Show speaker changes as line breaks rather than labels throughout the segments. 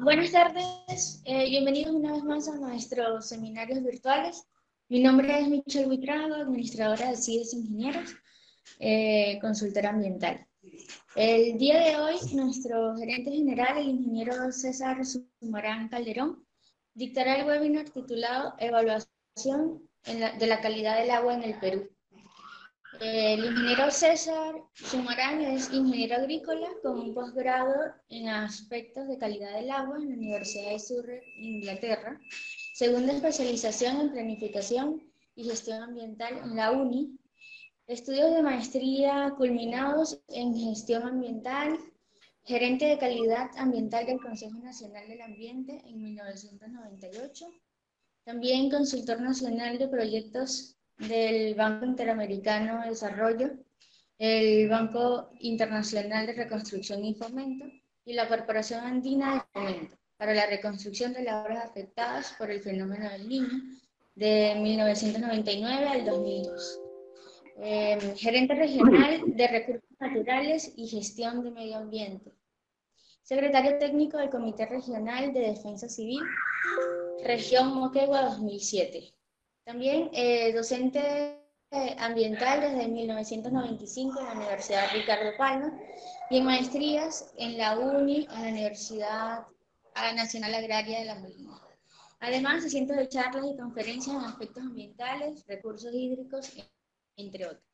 Buenas tardes, bienvenidos una vez más a nuestros seminarios virtuales. Mi nombre es Michelle Buitrago, administradora de CIDES Ingenieros, consultora ambiental. El día de hoy, nuestro gerente general, el ingeniero César Sumarán Calderón, dictará el webinar titulado Evaluación de la calidad del agua en el Perú. El ingeniero César Sumarán es ingeniero agrícola con un posgrado en aspectos de calidad del agua en la Universidad de Surrey, Inglaterra, segunda especialización en planificación y gestión ambiental en la UNI, estudios de maestría culminados en gestión ambiental, gerente de calidad ambiental del Consejo Nacional del Ambiente en 1998, también consultor nacional de proyectos del Banco Interamericano de Desarrollo, el Banco Internacional de Reconstrucción y Fomento y la Corporación Andina de Fomento para la reconstrucción de las obras afectadas por el fenómeno del Niño de 1999 al 2002. Gerente regional de Recursos Naturales y Gestión de Medio Ambiente. Secretario técnico del Comité Regional de Defensa Civil, Región Moquegua 2007. También docente ambiental desde 1995 en la Universidad Ricardo Palma y en maestrías en la UNI, en la Universidad Nacional Agraria de La Molina. Además, cientos de charlas y conferencias en aspectos ambientales, recursos hídricos, entre otros.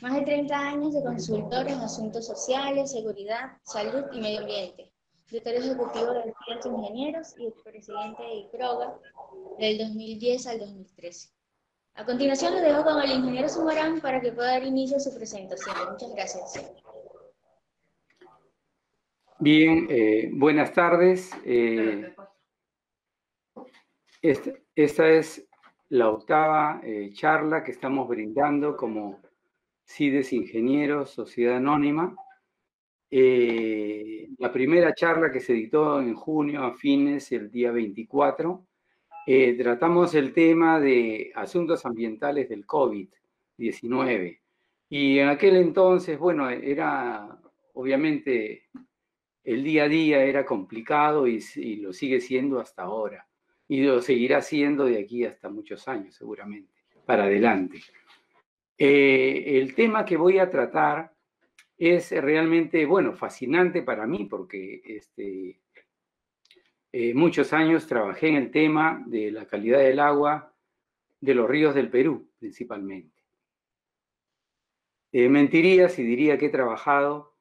Más de 30 años de consultor en asuntos sociales, seguridad, salud y medio ambiente. Director ejecutivo de CIDES Ingenieros y presidente de IPROGA del 2010 al 2013. A continuación lo dejo con el ingeniero Sumarán para que pueda dar inicio a su presentación. Muchas gracias.
Bien, buenas tardes. Esta es la octava charla que estamos brindando como CIDES Ingenieros, Sociedad Anónima. La primera charla que se dictó en junio a fines, el día 24, tratamos el tema de asuntos ambientales del COVID-19. Y en aquel entonces, bueno, era obviamente el día a día era complicado y lo sigue siendo hasta ahora. Y lo seguirá siendo de aquí hasta muchos años, seguramente, para adelante. El tema que voy a tratar es realmente, bueno, fascinante para mí porque muchos años trabajé en el tema de la calidad del agua de los ríos del Perú, principalmente. Mentiría si diría que he trabajado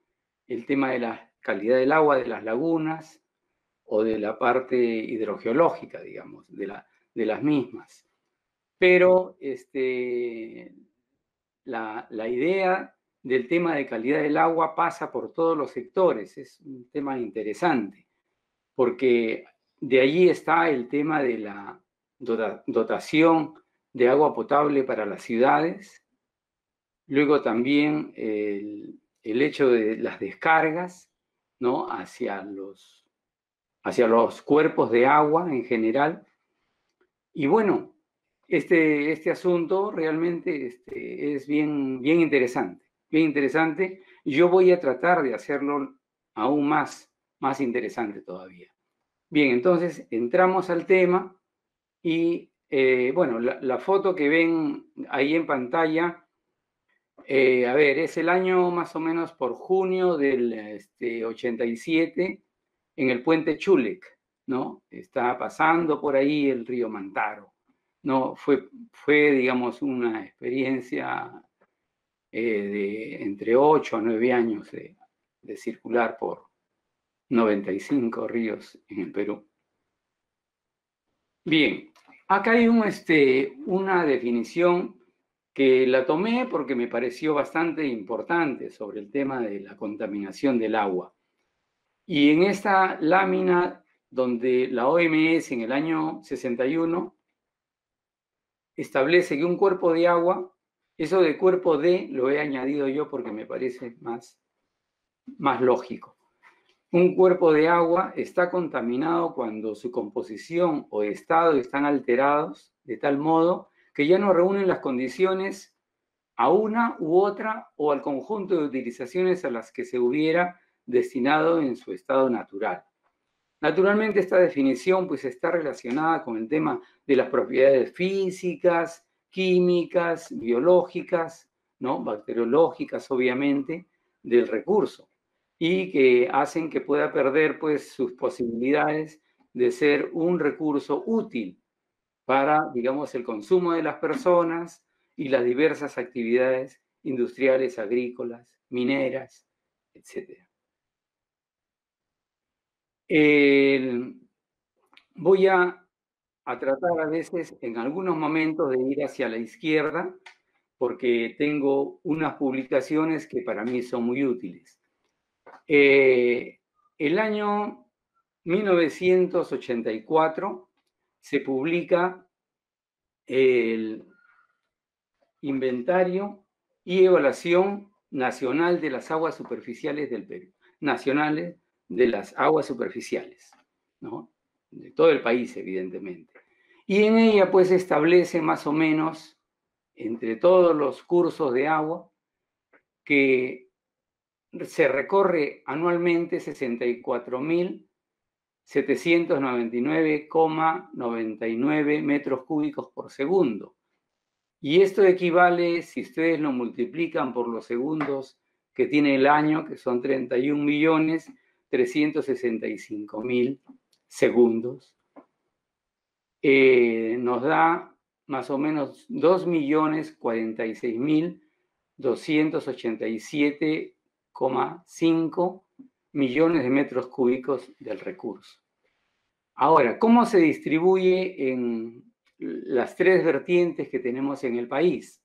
el tema de la calidad del agua de las lagunas o de la parte hidrogeológica, digamos, de las mismas. Pero la idea del tema de calidad del agua pasa por todos los sectores. Es un tema interesante, porque de allí está el tema de la dotación de agua potable para las ciudades. Luego también el hecho de las descargas, ¿no?, hacia los cuerpos de agua en general. Y bueno, este asunto realmente es bien interesante, bien interesante. Y yo voy a tratar de hacerlo aún más interesante todavía. Bien, entonces entramos al tema y, bueno, la foto que ven ahí en pantalla, a ver, es el año más o menos por junio del 87, en el puente Chulec, ¿no? Está pasando por ahí el río Mantaro, ¿no? Fue digamos, una experiencia de entre 8 a 9 años de circular por 95 ríos en el Perú. Bien, acá hay una definición que la tomé porque me pareció bastante importante sobre el tema de la contaminación del agua. Y en esta lámina, donde la OMS en el año 61 establece que un cuerpo de agua, eso de cuerpo de lo he añadido yo porque me parece más lógico. Un cuerpo de agua está contaminado cuando su composición o estado están alterados de tal modo que ya no reúnen las condiciones a una u otra o al conjunto de utilizaciones a las que se hubiera destinado en su estado natural. Naturalmente, esta definición pues, está relacionada con el tema de las propiedades físicas, químicas, biológicas, ¿no? Bacteriológicas, obviamente, del recurso, y que hacen que pueda perder pues, sus posibilidades de ser un recurso útil para, digamos, el consumo de las personas y las diversas actividades industriales, agrícolas, mineras, etc. Voy a tratar a veces, en algunos momentos, de ir hacia la izquierda, porque tengo unas publicaciones que para mí son muy útiles. El año 1984 se publica el Inventario y Evaluación Nacional de las Aguas Superficiales del Perú, nacionales de las aguas superficiales, ¿no? De todo el país, evidentemente. Y en ella, pues, establece más o menos, entre todos los cursos de agua, que se recorre anualmente 64.799,99 metros cúbicos por segundo. Y esto equivale, si ustedes lo multiplican por los segundos que tiene el año, que son 31.365.000 segundos, nos da más o menos 2.046.287,5 millones de metros cúbicos del recurso. Ahora, ¿cómo se distribuye en las tres vertientes que tenemos en el país?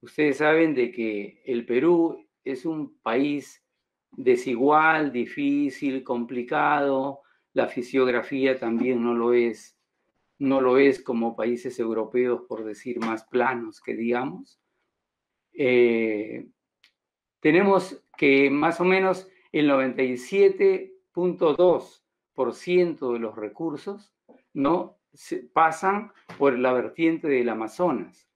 Ustedes saben de que el Perú es un país desigual, difícil, complicado, la fisiografía también no lo es como países europeos, por decir, más planos que digamos. Tenemos que más o menos el 97.2% de los recursos no pasan por la vertiente del Amazonas,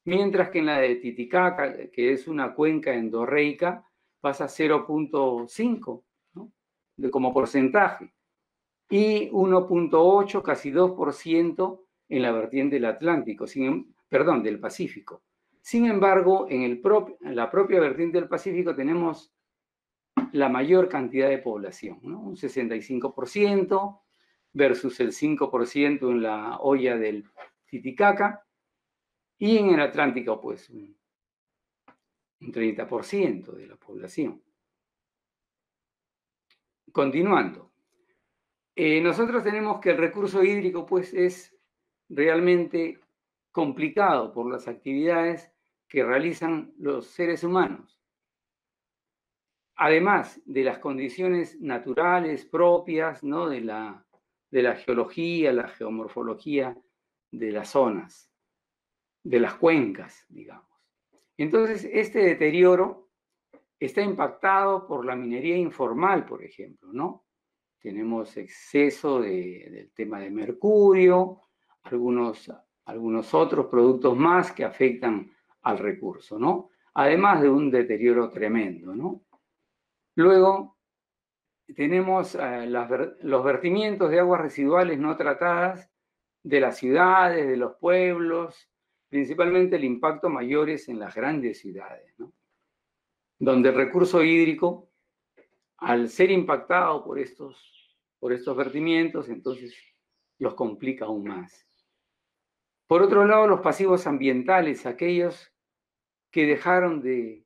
mientras que en la de Titicaca, que es una cuenca endorreica, pasa 0.5, ¿no? Como porcentaje, y 1.8, casi 2% en la vertiente del Atlántico, del Pacífico. Sin embargo, en la propia vertiente del Pacífico tenemos la mayor cantidad de población, ¿no? Un 65% versus el 5% en la hoya del Titicaca, y en el Atlántico, pues, un 30% de la población. Continuando. Nosotros tenemos que el recurso hídrico, pues, es realmente complicado por las actividades que realizan los seres humanos. Además de las condiciones naturales propias, ¿no? de la geología, la geomorfología de las zonas, de las cuencas, digamos. Entonces, este deterioro está impactado por la minería informal, por ejemplo, ¿no? Tenemos exceso del tema de mercurio, algunos otros productos más que afectan al recurso, ¿no? Además de un deterioro tremendo, ¿no? Luego tenemos los vertimientos de aguas residuales no tratadas de las ciudades, de los pueblos, principalmente el impacto mayor es en las grandes ciudades, ¿no? Donde el recurso hídrico, al ser impactado por estos vertimientos, entonces los complica aún más. Por otro lado, los pasivos ambientales, aquellos que dejaron de,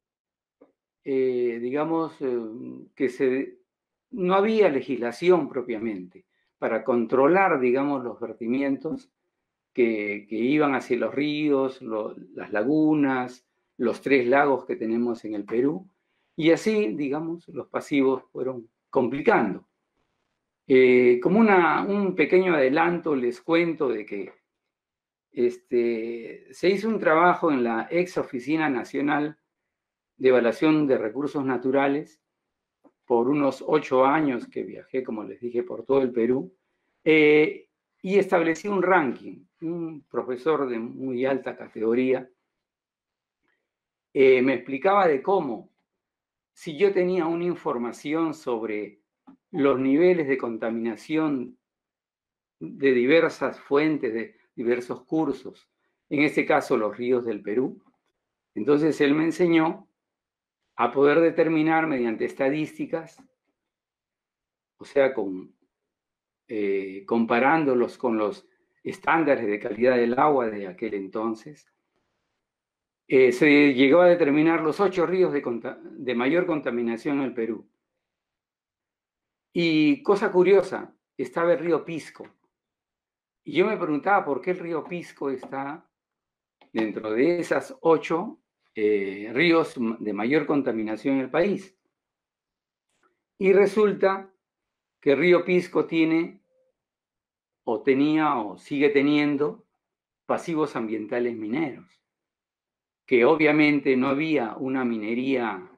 digamos, no había legislación propiamente para controlar, digamos, los vertimientos que iban hacia los ríos, las lagunas, los 3 lagos que tenemos en el Perú, y así, digamos, los pasivos fueron complicando. Como un pequeño adelanto, les cuento de que se hizo un trabajo en la ex Oficina Nacional de Evaluación de Recursos Naturales por unos 8 años que viajé, como les dije, por todo el Perú, y establecí un ranking. Un profesor de muy alta categoría me explicaba de cómo, si yo tenía una información sobre los niveles de contaminación de diversas fuentes, de diversos cursos, en este caso los ríos del Perú. Entonces él me enseñó a poder determinar mediante estadísticas, o sea, comparándolos con los estándares de calidad del agua de aquel entonces, se llegó a determinar los 8 ríos de mayor contaminación en el Perú. Y cosa curiosa, estaba el río Pisco. Y yo me preguntaba por qué el río Pisco está dentro de esas 8 ríos de mayor contaminación en el país. Y resulta que el río Pisco tiene, o tenía, o sigue teniendo, pasivos ambientales mineros, que obviamente no había una minería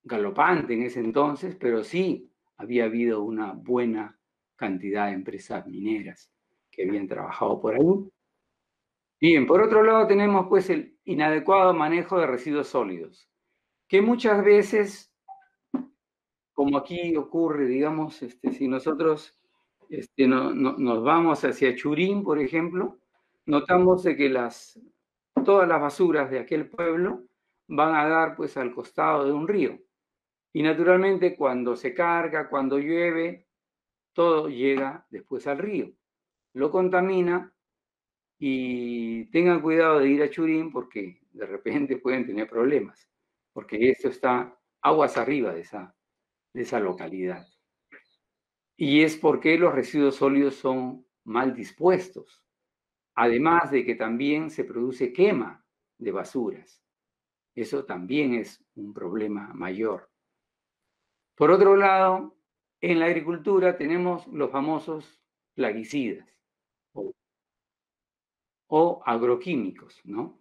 galopante en ese entonces, pero sí había habido una buena cantidad de empresas mineras que habían trabajado por ahí. Bien, por otro lado tenemos pues el inadecuado manejo de residuos sólidos, que muchas veces, como aquí ocurre, digamos, si nosotros nos vamos hacia Churín, por ejemplo, notamos de que todas las basuras de aquel pueblo van a dar pues al costado de un río. Y naturalmente cuando se carga, cuando llueve, todo llega después al río. Lo contamina y tengan cuidado de ir a Churín porque de repente pueden tener problemas, porque esto está aguas arriba de esa localidad. Y es porque los residuos sólidos son mal dispuestos, además de que también se produce quema de basuras. Eso también es un problema mayor. Por otro lado, en la agricultura tenemos los famosos plaguicidas o agroquímicos, ¿no?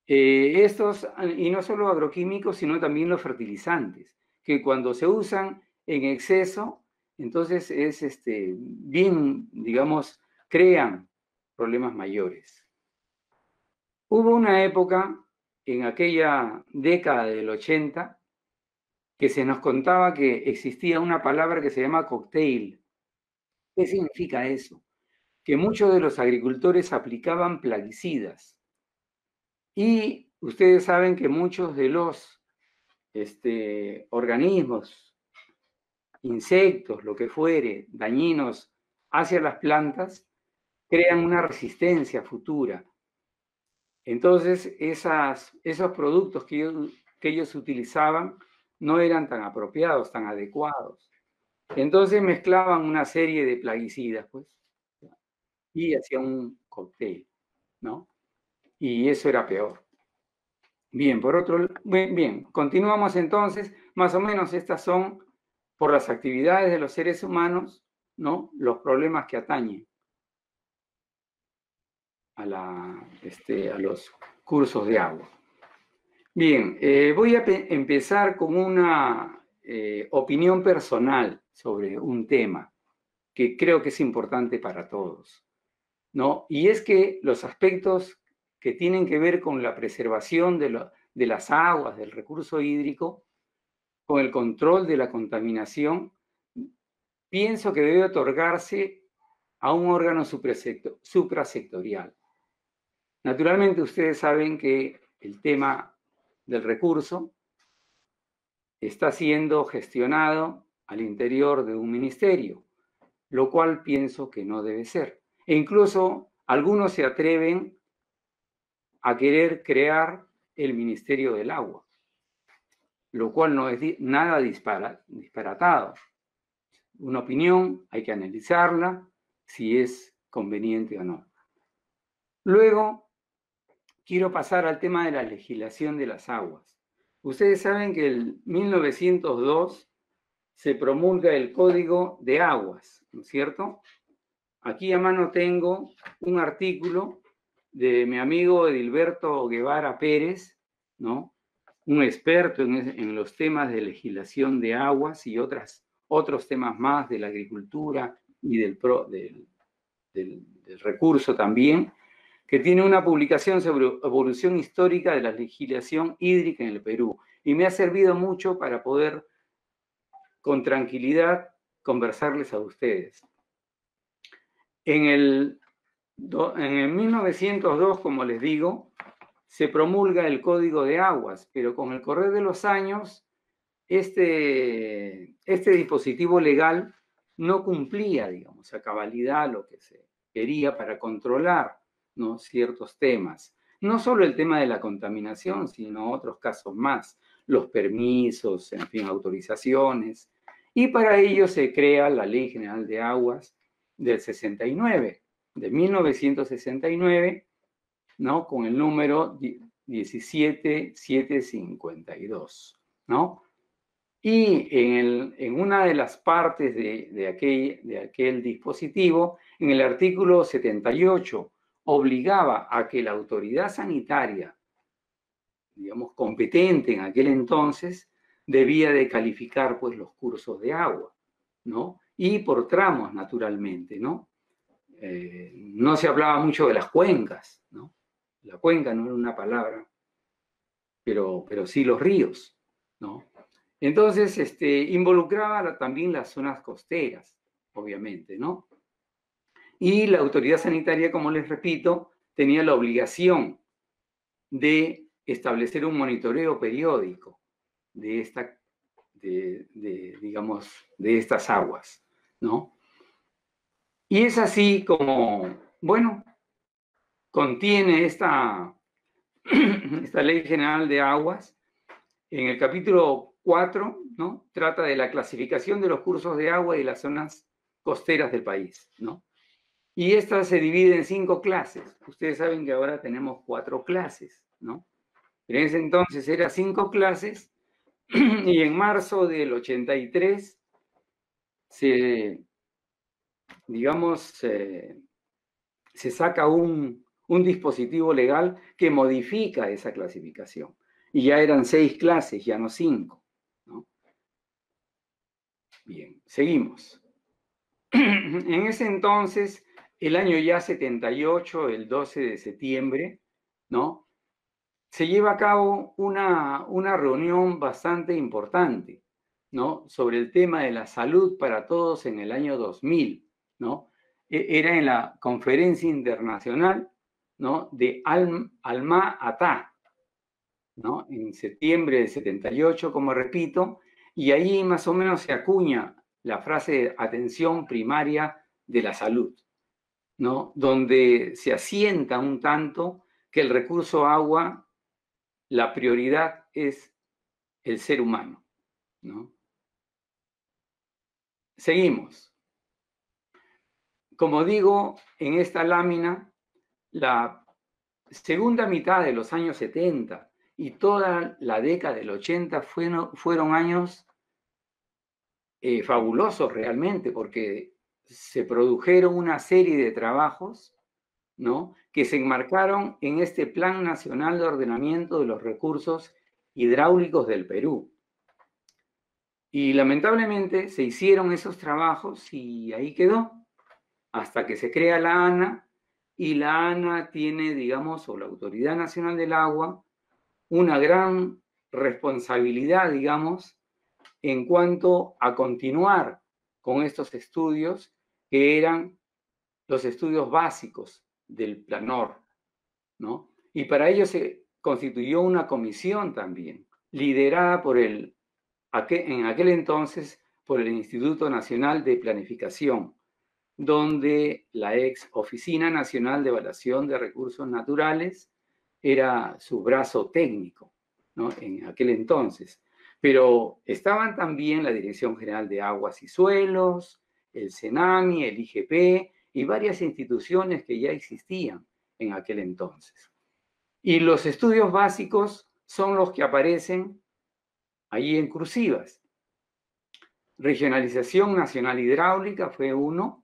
Estos, y no solo agroquímicos, sino también los fertilizantes, que cuando se usan en exceso, entonces es bien, digamos, crean problemas mayores. Hubo una época, en aquella década del 80, que se nos contaba que existía una palabra que se llama cocktail. ¿Qué significa eso? Que muchos de los agricultores aplicaban plaguicidas. Y ustedes saben que muchos de los organismos, insectos, lo que fuere, dañinos hacia las plantas, crean una resistencia futura. Entonces, esos productos que ellos utilizaban no eran tan apropiados, tan adecuados. Entonces mezclaban una serie de plaguicidas, pues, y hacían un cóctel, ¿no? Y eso era peor. Bien, bien, continuamos entonces. Más o menos estas son, por las actividades de los seres humanos, ¿no?, los problemas que atañen a los cursos de agua. Bien, voy a empezar con una opinión personal sobre un tema que creo que es importante para todos, ¿no? Y es que los aspectos que tienen que ver con la preservación de las aguas, del recurso hídrico, con el control de la contaminación, pienso que debe otorgarse a un órgano suprasectorial. Naturalmente, ustedes saben que el tema del recurso está siendo gestionado al interior de un ministerio, lo cual pienso que no debe ser. E incluso algunos se atreven a querer crear el Ministerio del Agua, lo cual no es nada disparatado. Una opinión, hay que analizarla, si es conveniente o no. Luego, quiero pasar al tema de la legislación de las aguas. Ustedes saben que en 1902 se promulga el Código de Aguas, ¿no es cierto? Aquí a mano tengo un artículo de mi amigo Edilberto Guevara Pérez, ¿no?, un experto en los temas de legislación de aguas y otros temas más de la agricultura y del recurso también, que tiene una publicación sobre evolución histórica de la legislación hídrica en el Perú. Y me ha servido mucho para poder, con tranquilidad, conversarles a ustedes. En el 1902, como les digo, se promulga el Código de Aguas, pero con el correr de los años, este dispositivo legal no cumplía, digamos, a cabalidad lo que se quería para controlar, ¿no?, ciertos temas. No solo el tema de la contaminación, sino otros casos más, los permisos, en fin, autorizaciones. Y para ello se crea la Ley General de Aguas del 69, de 1969, ¿no?, con el número 17752, ¿no? Y en una de las partes de aquel dispositivo, en el artículo 78, obligaba a que la autoridad sanitaria, digamos, competente en aquel entonces, debía de calificar, pues, los cursos de agua, ¿no? Y por tramos, naturalmente, ¿no? No se hablaba mucho de las cuencas, ¿no? La cuenca no era una palabra, pero sí los ríos, ¿no? Entonces, involucraba también las zonas costeras, obviamente, ¿no? Y la autoridad sanitaria, como les repito, tenía la obligación de establecer un monitoreo periódico de estas aguas, ¿no? Y es así como, bueno, contiene esta Ley General de Aguas. En el capítulo 4, ¿no?, trata de la clasificación de los cursos de agua y las zonas costeras del país, ¿no? Y esta se divide en 5 clases. Ustedes saben que ahora tenemos 4 clases, ¿no? Pero en ese entonces eran 5 clases y en marzo del 83 se saca un dispositivo legal que modifica esa clasificación. Y ya eran 6 clases, ya no 5, ¿no? Bien, seguimos. En ese entonces, el año ya 78, el 12 de septiembre, ¿no?, se lleva a cabo una reunión bastante importante, ¿no?, sobre el tema de la salud para todos en el año 2000, ¿no? Era en la Conferencia Internacional, ¿no?, de Alma-Ata, ¿no?, en septiembre del 78, como repito, y ahí más o menos se acuña la frase de atención primaria de la salud, ¿no?, donde se asienta un tanto que el recurso agua, la prioridad es el ser humano, ¿no? Seguimos. Como digo, en esta lámina, la segunda mitad de los años 70 y toda la década del 80 fueron años fabulosos realmente, porque se produjeron una serie de trabajos, ¿no?, que se enmarcaron en este Plan Nacional de Ordenamiento de los Recursos Hidráulicos del Perú. Y lamentablemente se hicieron esos trabajos y ahí quedó, hasta que se crea la ANA, y la ANA tiene, digamos, o la Autoridad Nacional del Agua, una gran responsabilidad, digamos, en cuanto a continuar con estos estudios, que eran los estudios básicos del Planor, ¿no? Y para ello se constituyó una comisión también, liderada en aquel entonces por el Instituto Nacional de Planificación, donde la ex Oficina Nacional de Evaluación de Recursos Naturales era su brazo técnico, ¿no?, en aquel entonces. Pero estaban también la Dirección General de Aguas y Suelos, el CENAMI, el IGP y varias instituciones que ya existían en aquel entonces. Y los estudios básicos son los que aparecen ahí en cursivas. Regionalización Nacional Hidráulica fue uno,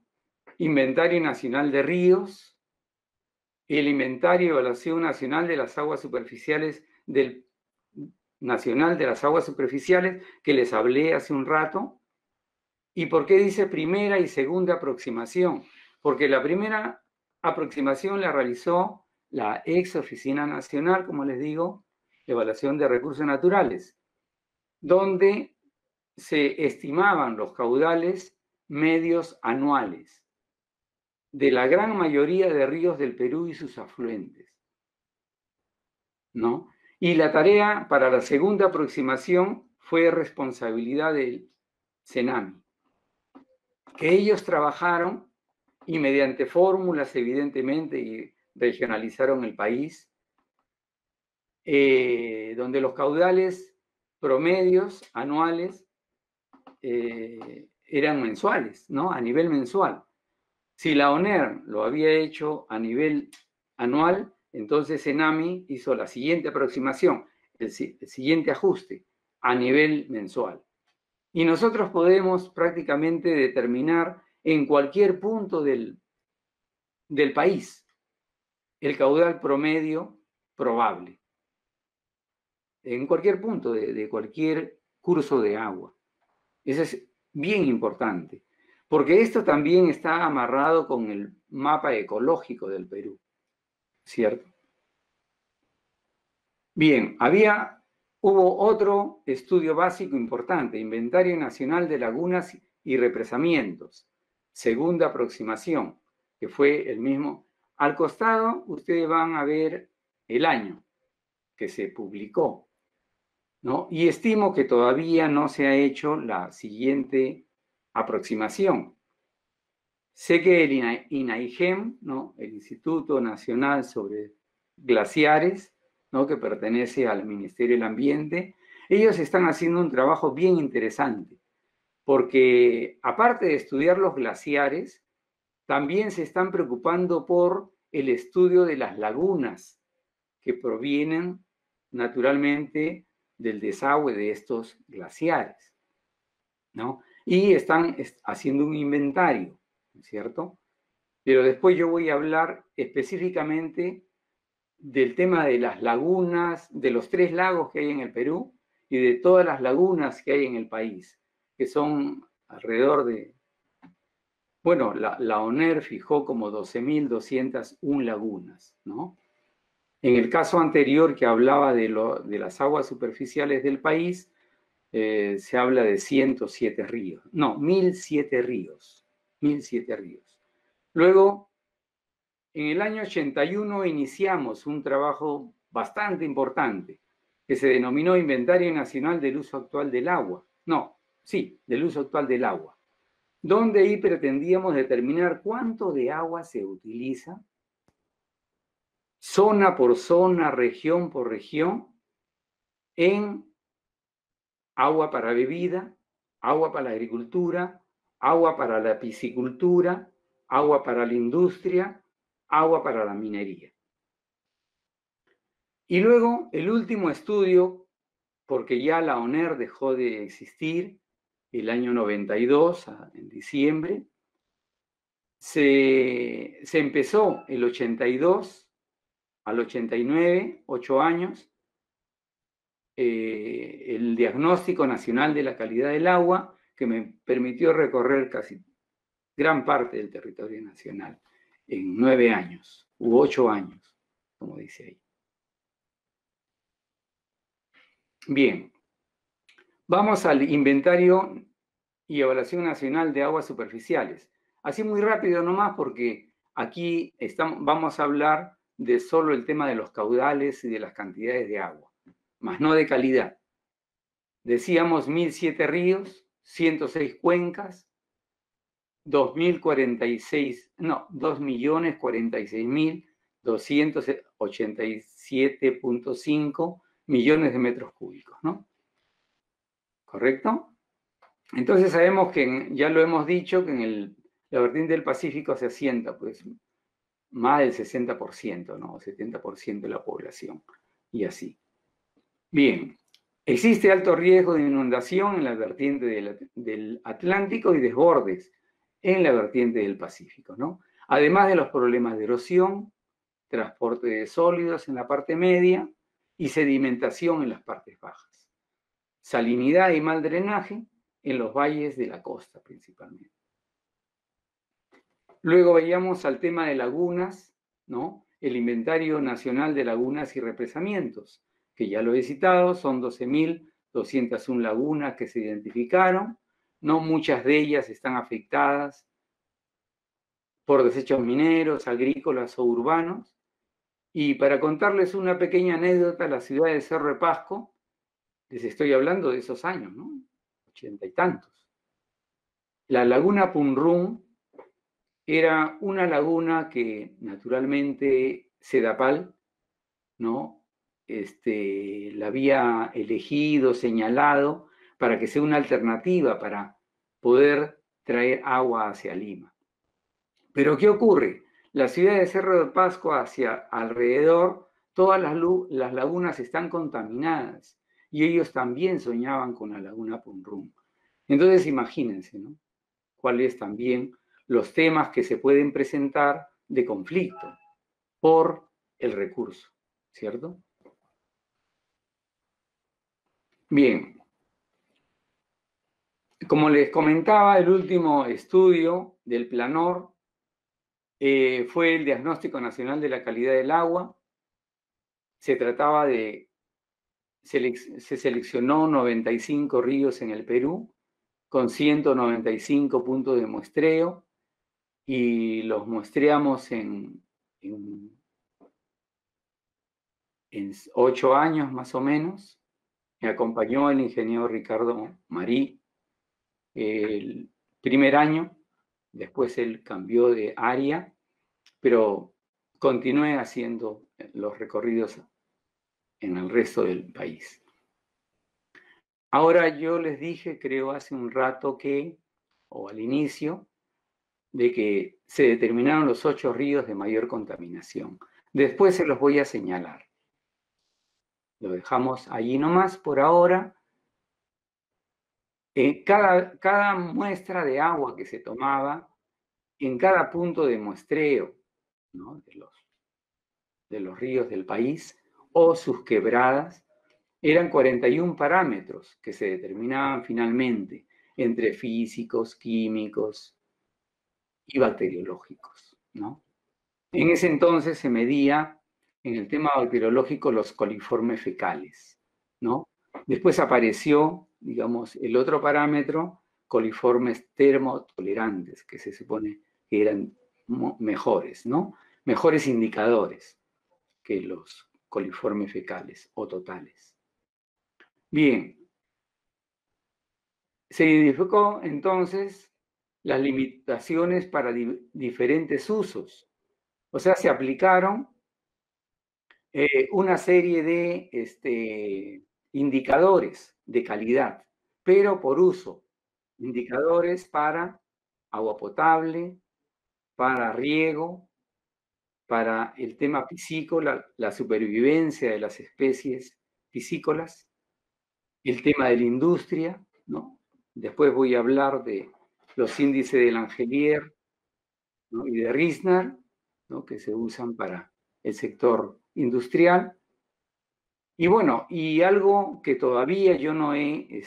Inventario Nacional de Ríos, el Inventario y Evaluación Nacional de las Aguas Superficiales Nacional de las Aguas Superficiales, que les hablé hace un rato. ¿Y por qué dice primera y segunda aproximación? Porque la primera aproximación la realizó la ex Oficina Nacional, como les digo, de Evaluación de Recursos Naturales, donde se estimaban los caudales medios anuales de la gran mayoría de ríos del Perú y sus afluentes, ¿no? Y la tarea para la segunda aproximación fue responsabilidad del CENAMI, que ellos trabajaron y mediante fórmulas, evidentemente, y regionalizaron el país, donde los caudales promedios anuales eran mensuales, ¿no? A nivel mensual. Si la ONER lo había hecho a nivel anual, entonces CENAMI hizo la siguiente aproximación, el siguiente ajuste a nivel mensual. Y nosotros podemos prácticamente determinar en cualquier punto del país el caudal promedio probable, en cualquier punto de cualquier curso de agua. Eso es bien importante, porque esto también está amarrado con el mapa ecológico del Perú, ¿cierto? Bien, hubo otro estudio básico importante, Inventario Nacional de Lagunas y Represamientos, segunda aproximación, que fue el mismo. Al costado, ustedes van a ver el año que se publicó, ¿no? Y estimo que todavía no se ha hecho la siguiente aproximación. Sé que el INAIGEM, ¿no? El Instituto Nacional sobre Glaciares, ¿no? Que pertenece al Ministerio del Ambiente, ellos están haciendo un trabajo bien interesante, porque aparte de estudiar los glaciares, también se están preocupando por el estudio de las lagunas que provienen naturalmente del desagüe de estos glaciares, ¿no? Y están haciendo un inventario, ¿cierto? Pero después yo voy a hablar específicamente del tema de las lagunas, de los 3 lagos que hay en el Perú y de todas las lagunas que hay en el país, que son alrededor de, bueno, la ONER fijó como 12.201 lagunas, ¿no? En el caso anterior que hablaba de las aguas superficiales del país, se habla de 107 ríos, no, 1.007 ríos, 1.007 ríos. Luego, en el año 81 iniciamos un trabajo bastante importante que se denominó Inventario Nacional del Uso Actual del Agua. No, sí, del uso actual del agua, donde ahí pretendíamos determinar cuánto de agua se utiliza, zona por zona, región por región, en agua para bebida, agua para la agricultura, agua para la piscicultura, agua para la industria, agua para la minería. Y luego el último estudio, porque ya la ONER dejó de existir el año 92, en diciembre, se empezó el 82 al 89, 8 años, el Diagnóstico Nacional de la Calidad del Agua, que me permitió recorrer casi gran parte del territorio nacional en 9 años, u 8 años, como dice ahí. Bien, vamos al Inventario y Evaluación Nacional de Aguas Superficiales. Así muy rápido nomás, porque aquí vamos a hablar de solo el tema de los caudales y de las cantidades de agua, más no de calidad. Decíamos 1.007 ríos, 106 cuencas, 2.046.287.5 millones de metros cúbicos, ¿no? ¿Correcto? Entonces sabemos que, ya lo hemos dicho, que en la vertiente del Pacífico se asienta pues más del 60%, ¿no? 70% de la población, y así. Bien, existe alto riesgo de inundación en la vertiente del Atlántico y desbordes en la vertiente del Pacífico, ¿no? Además de los problemas de erosión, transporte de sólidos en la parte media y sedimentación en las partes bajas. Salinidad y mal drenaje en los valles de la costa principalmente. Luego veíamos al tema de lagunas, ¿no? El Inventario Nacional de Lagunas y Represamientos, que ya lo he citado, son 12.201 lagunas que se identificaron, no muchas de ellas están afectadas por desechos mineros, agrícolas o urbanos. Y para contarles una pequeña anécdota, la ciudad de Cerro de Pasco, les estoy hablando de esos años, ¿no? 80 y tantos. La laguna Punrún era una laguna que naturalmente Sedapal, ¿no? La había elegido, señalado, para que sea una alternativa para poder traer agua hacia Lima. Pero ¿qué ocurre? La ciudad de Cerro de Pasco hacia alrededor, todas las lagunas están contaminadas y ellos también soñaban con la laguna Punrún. Entonces imagínense, ¿no? Cuáles también los temas que se pueden presentar de conflicto por el recurso, ¿cierto? Bien, como les comentaba, el último estudio del PLANOR fue el Diagnóstico Nacional de la Calidad del Agua. Se trataba de, se seleccionó 95 ríos en el Perú con 195 puntos de muestreo y los muestreamos en 8 años más o menos. Me acompañó el ingeniero Ricardo Marí el primer año, después él cambió de área, pero continué haciendo los recorridos en el resto del país. Ahora yo les dije, creo hace un rato que, o al inicio, de que se determinaron los 8 ríos de mayor contaminación. Después se los voy a señalar. Lo dejamos allí nomás por ahora. Cada muestra de agua que se tomaba, en cada punto de muestreo, ¿no? de los ríos del país o sus quebradas, eran 41 parámetros que se determinaban finalmente entre físicos, químicos y bacteriológicos, ¿no? En ese entonces se medía en el tema bacteriológico los coliformes fecales, ¿no? Después apareció, digamos, el otro parámetro, coliformes termotolerantes, que se supone que eran mejores, ¿no? Mejores indicadores que los coliformes fecales o totales. Bien, se identificó entonces las limitaciones para diferentes usos. O sea, se aplicaron una serie de indicadores de calidad, pero por uso. Indicadores para agua potable, para riego, para el tema piscícola, la supervivencia de las especies piscícolas, el tema de la industria, ¿no? Después voy a hablar de los índices de Langelier, ¿no? Y de Riesner, ¿no? Que se usan para el sector industrial. Y bueno, y algo que todavía yo no he,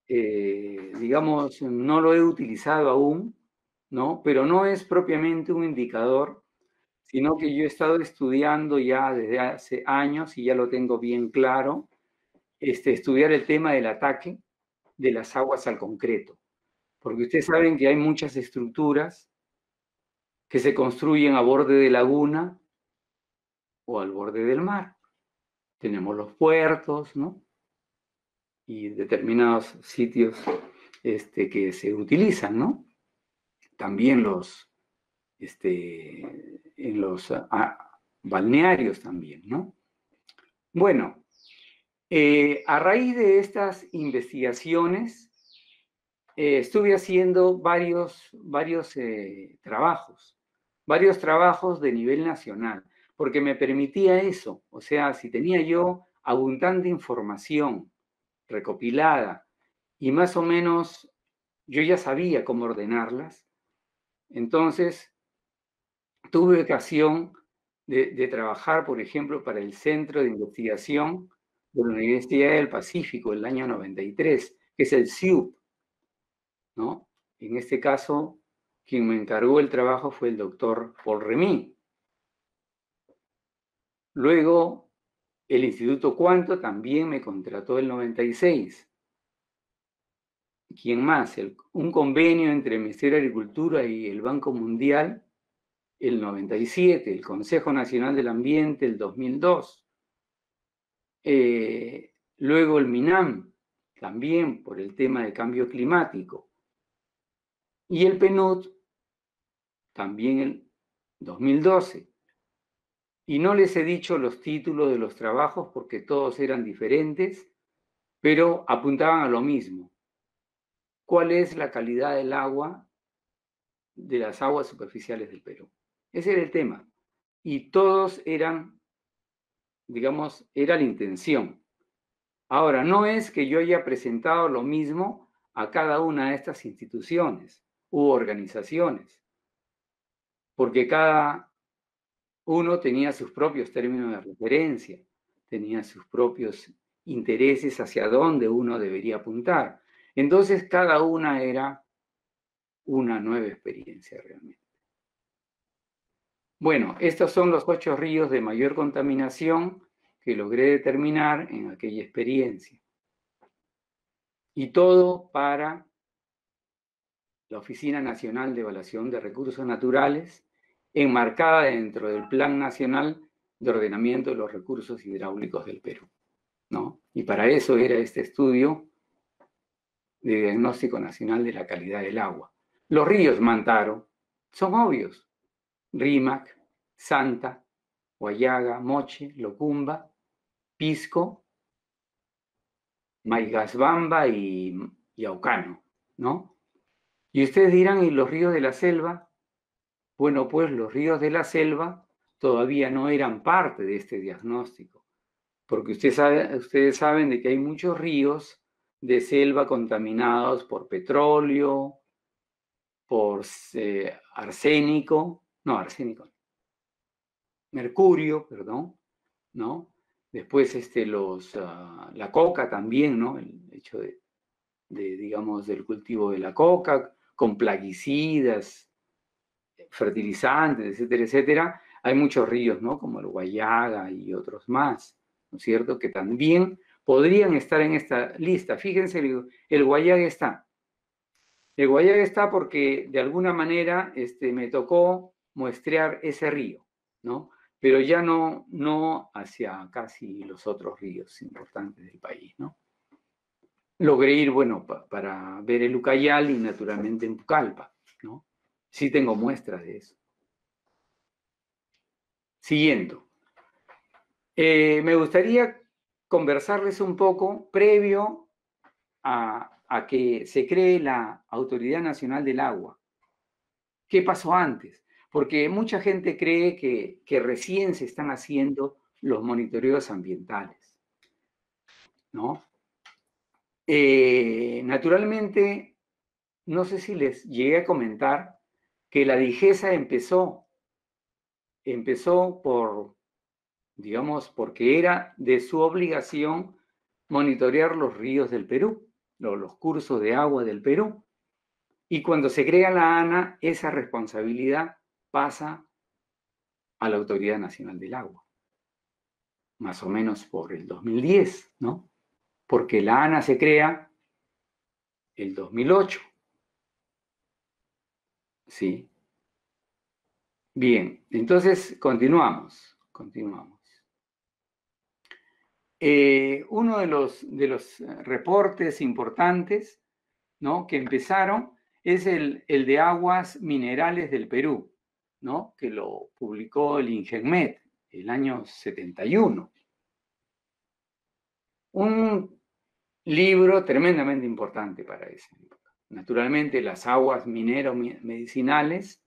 digamos, no lo he utilizado aún, ¿no? Pero no es propiamente un indicador, sino que yo he estado estudiando ya desde hace años y ya lo tengo bien claro, estudiar el tema del ataque de las aguas al concreto. Porque ustedes saben que hay muchas estructuras que se construyen a borde de laguna o al borde del mar. Tenemos los puertos, ¿no? Y determinados sitios que se utilizan, ¿no? También en los balnearios también, ¿no? Bueno, a raíz de estas investigaciones, estuve haciendo varios trabajos de nivel nacional, porque me permitía eso, o sea, si tenía yo abundante información recopilada y más o menos yo ya sabía cómo ordenarlas, entonces tuve ocasión de trabajar, por ejemplo, para el Centro de Investigación de la Universidad del Pacífico el año 93, que es el CIUP, ¿no? En este caso, quien me encargó el trabajo fue el doctor Paul Remy. Luego, el Instituto Cuanto también me contrató el 96. ¿quién más? Un convenio entre el Ministerio de Agricultura y el Banco Mundial, el 97, el Consejo Nacional del Ambiente, el 2002. Luego el MINAM, también por el tema de cambio climático. Y el PNUD, también el 2012. Y no les he dicho los títulos de los trabajos porque todos eran diferentes, pero apuntaban a lo mismo. ¿Cuál es la calidad del agua de las aguas superficiales del Perú? Ese era el tema. Y todos eran, digamos, era la intención. Ahora, no es que yo haya presentado lo mismo a cada una de estas instituciones u organizaciones, porque cada uno tenía sus propios términos de referencia, tenía sus propios intereses hacia dónde uno debería apuntar. Entonces, cada una era una nueva experiencia realmente. Bueno, estos son los 8 ríos de mayor contaminación que logré determinar en aquella experiencia. Y todo para la Oficina Nacional de Evaluación de Recursos Naturales, enmarcada dentro del Plan Nacional de Ordenamiento de los Recursos Hidráulicos del Perú, ¿no? Y para eso era este estudio de Diagnóstico Nacional de la Calidad del Agua. Los ríos Mantaro son obvios. Rímac, Santa, Huallaga, Moche, Locumba, Pisco, Maigasbamba y Yaucano, ¿no? Y ustedes dirán, ¿y los ríos de la selva? Bueno, pues los ríos de la selva todavía no eran parte de este diagnóstico, porque ustedes saben de que hay muchos ríos de selva contaminados por petróleo, por mercurio, perdón, ¿no? Después la coca también, ¿no? El hecho digamos, del cultivo de la coca, con plaguicidas, fertilizantes, etcétera, etcétera. Hay muchos ríos, ¿no? Como el Guayaga y otros más, ¿no es cierto? Que también podrían estar en esta lista. Fíjense, el Guayaga está. El Guayaga está porque de alguna manera me tocó muestrear ese río, ¿no? Pero ya no hacia casi los otros ríos importantes del país, ¿no? Logré ir, bueno, para ver el Ucayali y naturalmente en Pucallpa, ¿no? Sí tengo muestras de eso. Siguiendo. Me gustaría conversarles un poco previo a que se cree la Autoridad Nacional del Agua. ¿Qué pasó antes? Porque mucha gente cree que recién se están haciendo los monitoreos ambientales, ¿no? Naturalmente, no sé si les llegué a comentar que la DIGESA empezó por, digamos, porque era de su obligación monitorear los ríos del Perú, los cursos de agua del Perú. Y cuando se crea la ANA, esa responsabilidad pasa a la Autoridad Nacional del Agua, más o menos por el 2010, ¿no? Porque la ANA se crea el 2008. ¿Sí? Bien, entonces continuamos. Uno de los reportes importantes, ¿no?, que empezaron es el de aguas minerales del Perú, ¿no?, que lo publicó el INGENMET el año 71. Un libro tremendamente importante para esa época. Naturalmente, las aguas minero-medicinales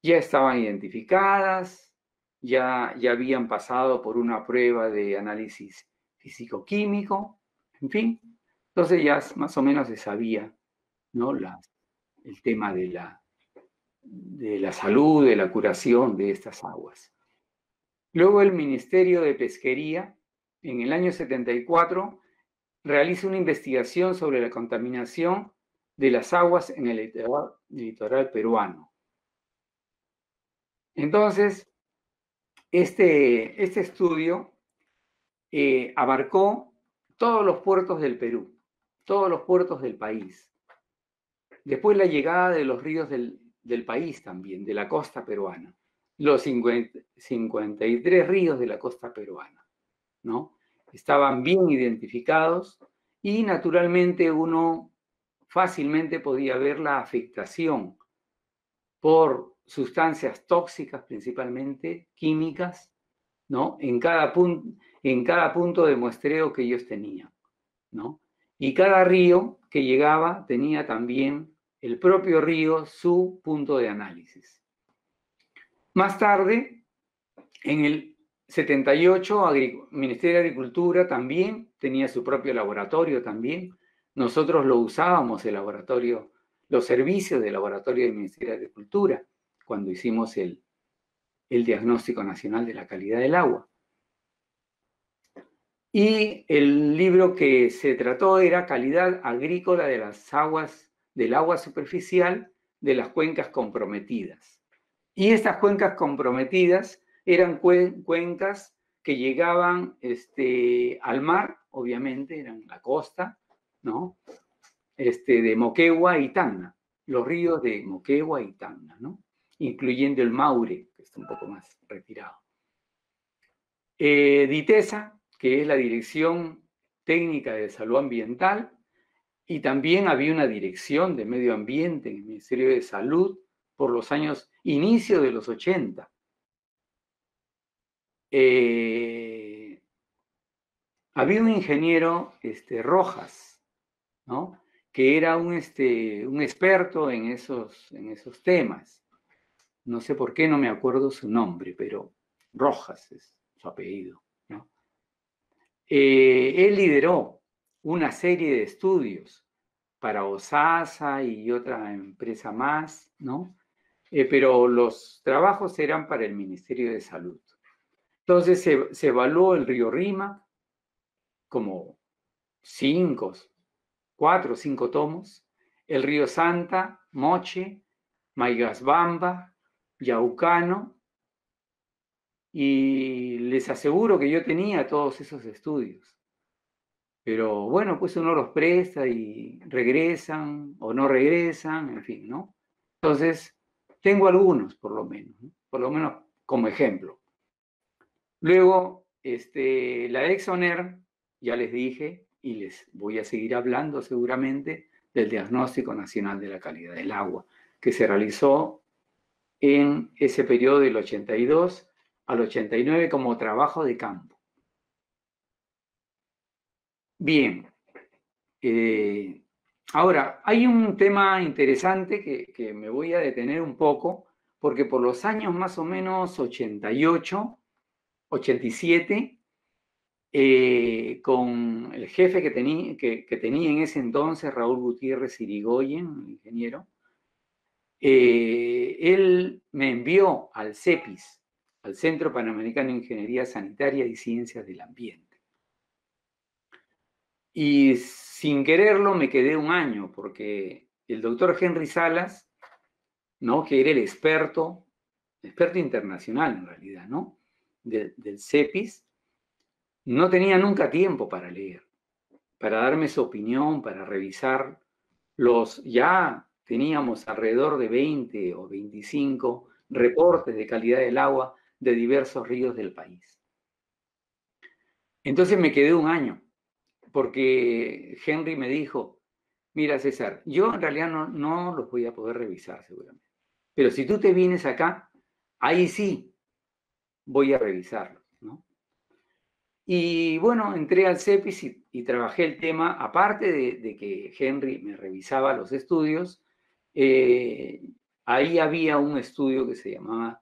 ya estaban identificadas, ya habían pasado por una prueba de análisis físico-químico, en fin. Entonces ya más o menos se sabía, ¿no?, el tema de la salud, de la curación de estas aguas. Luego el Ministerio de Pesquería, en el año 74, realiza una investigación sobre la contaminación de las aguas en el litoral peruano. Entonces, este estudio abarcó todos los puertos del Perú, todos los puertos del país, Después la llegada de los ríos del país también, de la costa peruana. Los 53 ríos de la costa peruana, ¿no? Estaban bien identificados y naturalmente uno fácilmente podía ver la afectación por sustancias tóxicas, principalmente químicas, ¿no? En cada punto de muestreo que ellos tenían, ¿no? Y cada río que llegaba tenía también el propio río su punto de análisis. Más tarde, en el 78, el Ministerio de Agricultura también tenía su propio laboratorio también. Nosotros lo usábamos, el laboratorio, los servicios del laboratorio del Ministerio de Agricultura, cuando hicimos el Diagnóstico Nacional de la Calidad del Agua. Y el libro que se trató era Calidad Agrícola de las Aguas, del agua superficial de las cuencas comprometidas. Y estas cuencas comprometidas eran cuencas que llegaban al mar, obviamente, eran la costa, ¿no? De Moquegua y Tacna, los ríos de Moquegua y Tacna, ¿no? Incluyendo el Maure, que está un poco más retirado. DITESA, que es la Dirección Técnica de Salud Ambiental, y también había una dirección de medio ambiente en el Ministerio de Salud por los años, inicio de los 80. Había un ingeniero, Rojas, ¿no? Que era un experto en esos temas. No sé por qué no me acuerdo su nombre, pero Rojas es su apellido, ¿no? Él lideró una serie de estudios para OSASA y otra empresa más, ¿no? Pero los trabajos eran para el Ministerio de Salud. Entonces se evaluó el río Rímac como 4 o 5 tomos, el río Santa, Moche, Maigasbamba, Yaucano, y les aseguro que yo tenía todos esos estudios. Pero bueno, pues uno los presta y regresan o no regresan, en fin, ¿no? Entonces, tengo algunos, por lo menos como ejemplo. Luego, la Exoner, ya les dije, y les voy a seguir hablando seguramente, del Diagnóstico Nacional de la Calidad del Agua, que se realizó en ese periodo del 82 al 89 como trabajo de campo. Bien, ahora, hay un tema interesante que me voy a detener un poco, porque por los años más o menos 88, 87, con el jefe que tenía en ese entonces, Raúl Gutiérrez Irigoyen, ingeniero, él me envió al CEPIS, al Centro Panamericano de Ingeniería Sanitaria y Ciencias del Ambiente. Y sin quererlo me quedé un año, porque el doctor Henry Salas, ¿no? Que era el experto internacional en realidad, ¿no? Del CEPIS, no tenía nunca tiempo para leer, para darme su opinión, para revisar ya teníamos alrededor de 20 o 25 reportes de calidad del agua de diversos ríos del país. Entonces me quedé un año, porque Henry me dijo, mira César, yo en realidad no los voy a poder revisar seguramente, pero si tú te vienes acá, ahí sí voy a revisarlos, ¿no? Y bueno, entré al CEPIS y trabajé el tema, aparte de que Henry me revisaba los estudios, ahí había un estudio que se llamaba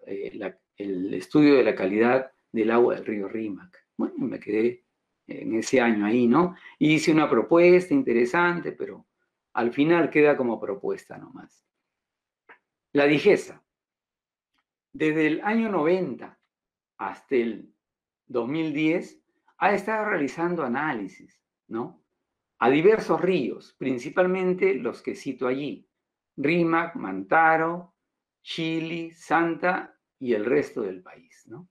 el estudio de la calidad del agua del río Rímac. Bueno, me quedé en ese año ahí, ¿no? Y hice una propuesta interesante, pero al final queda como propuesta nomás. La DIGESA, desde el año 90 hasta el 2010, ha estado realizando análisis, ¿no? A diversos ríos, principalmente los que cito allí, Rímac, Mantaro, Chili, Santa y el resto del país, ¿no?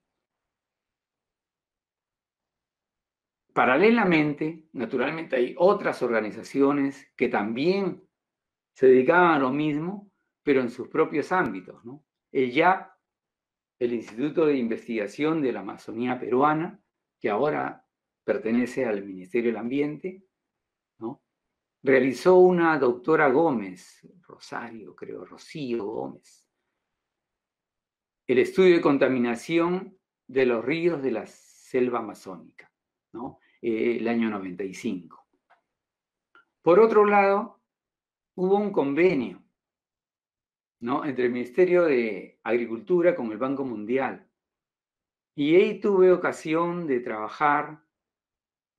Paralelamente, naturalmente hay otras organizaciones que también se dedicaban a lo mismo, pero en sus propios ámbitos, ¿no? El IAP, el Instituto de Investigación de la Amazonía Peruana, que ahora pertenece al Ministerio del Ambiente, ¿no? Realizó una doctora Gómez, Rosario, creo, Rocío Gómez, el estudio de contaminación de los ríos de la selva amazónica, ¿no? El año 95. Por otro lado, hubo un convenio, ¿no?, entre el Ministerio de Agricultura con el Banco Mundial. Y ahí tuve ocasión de trabajar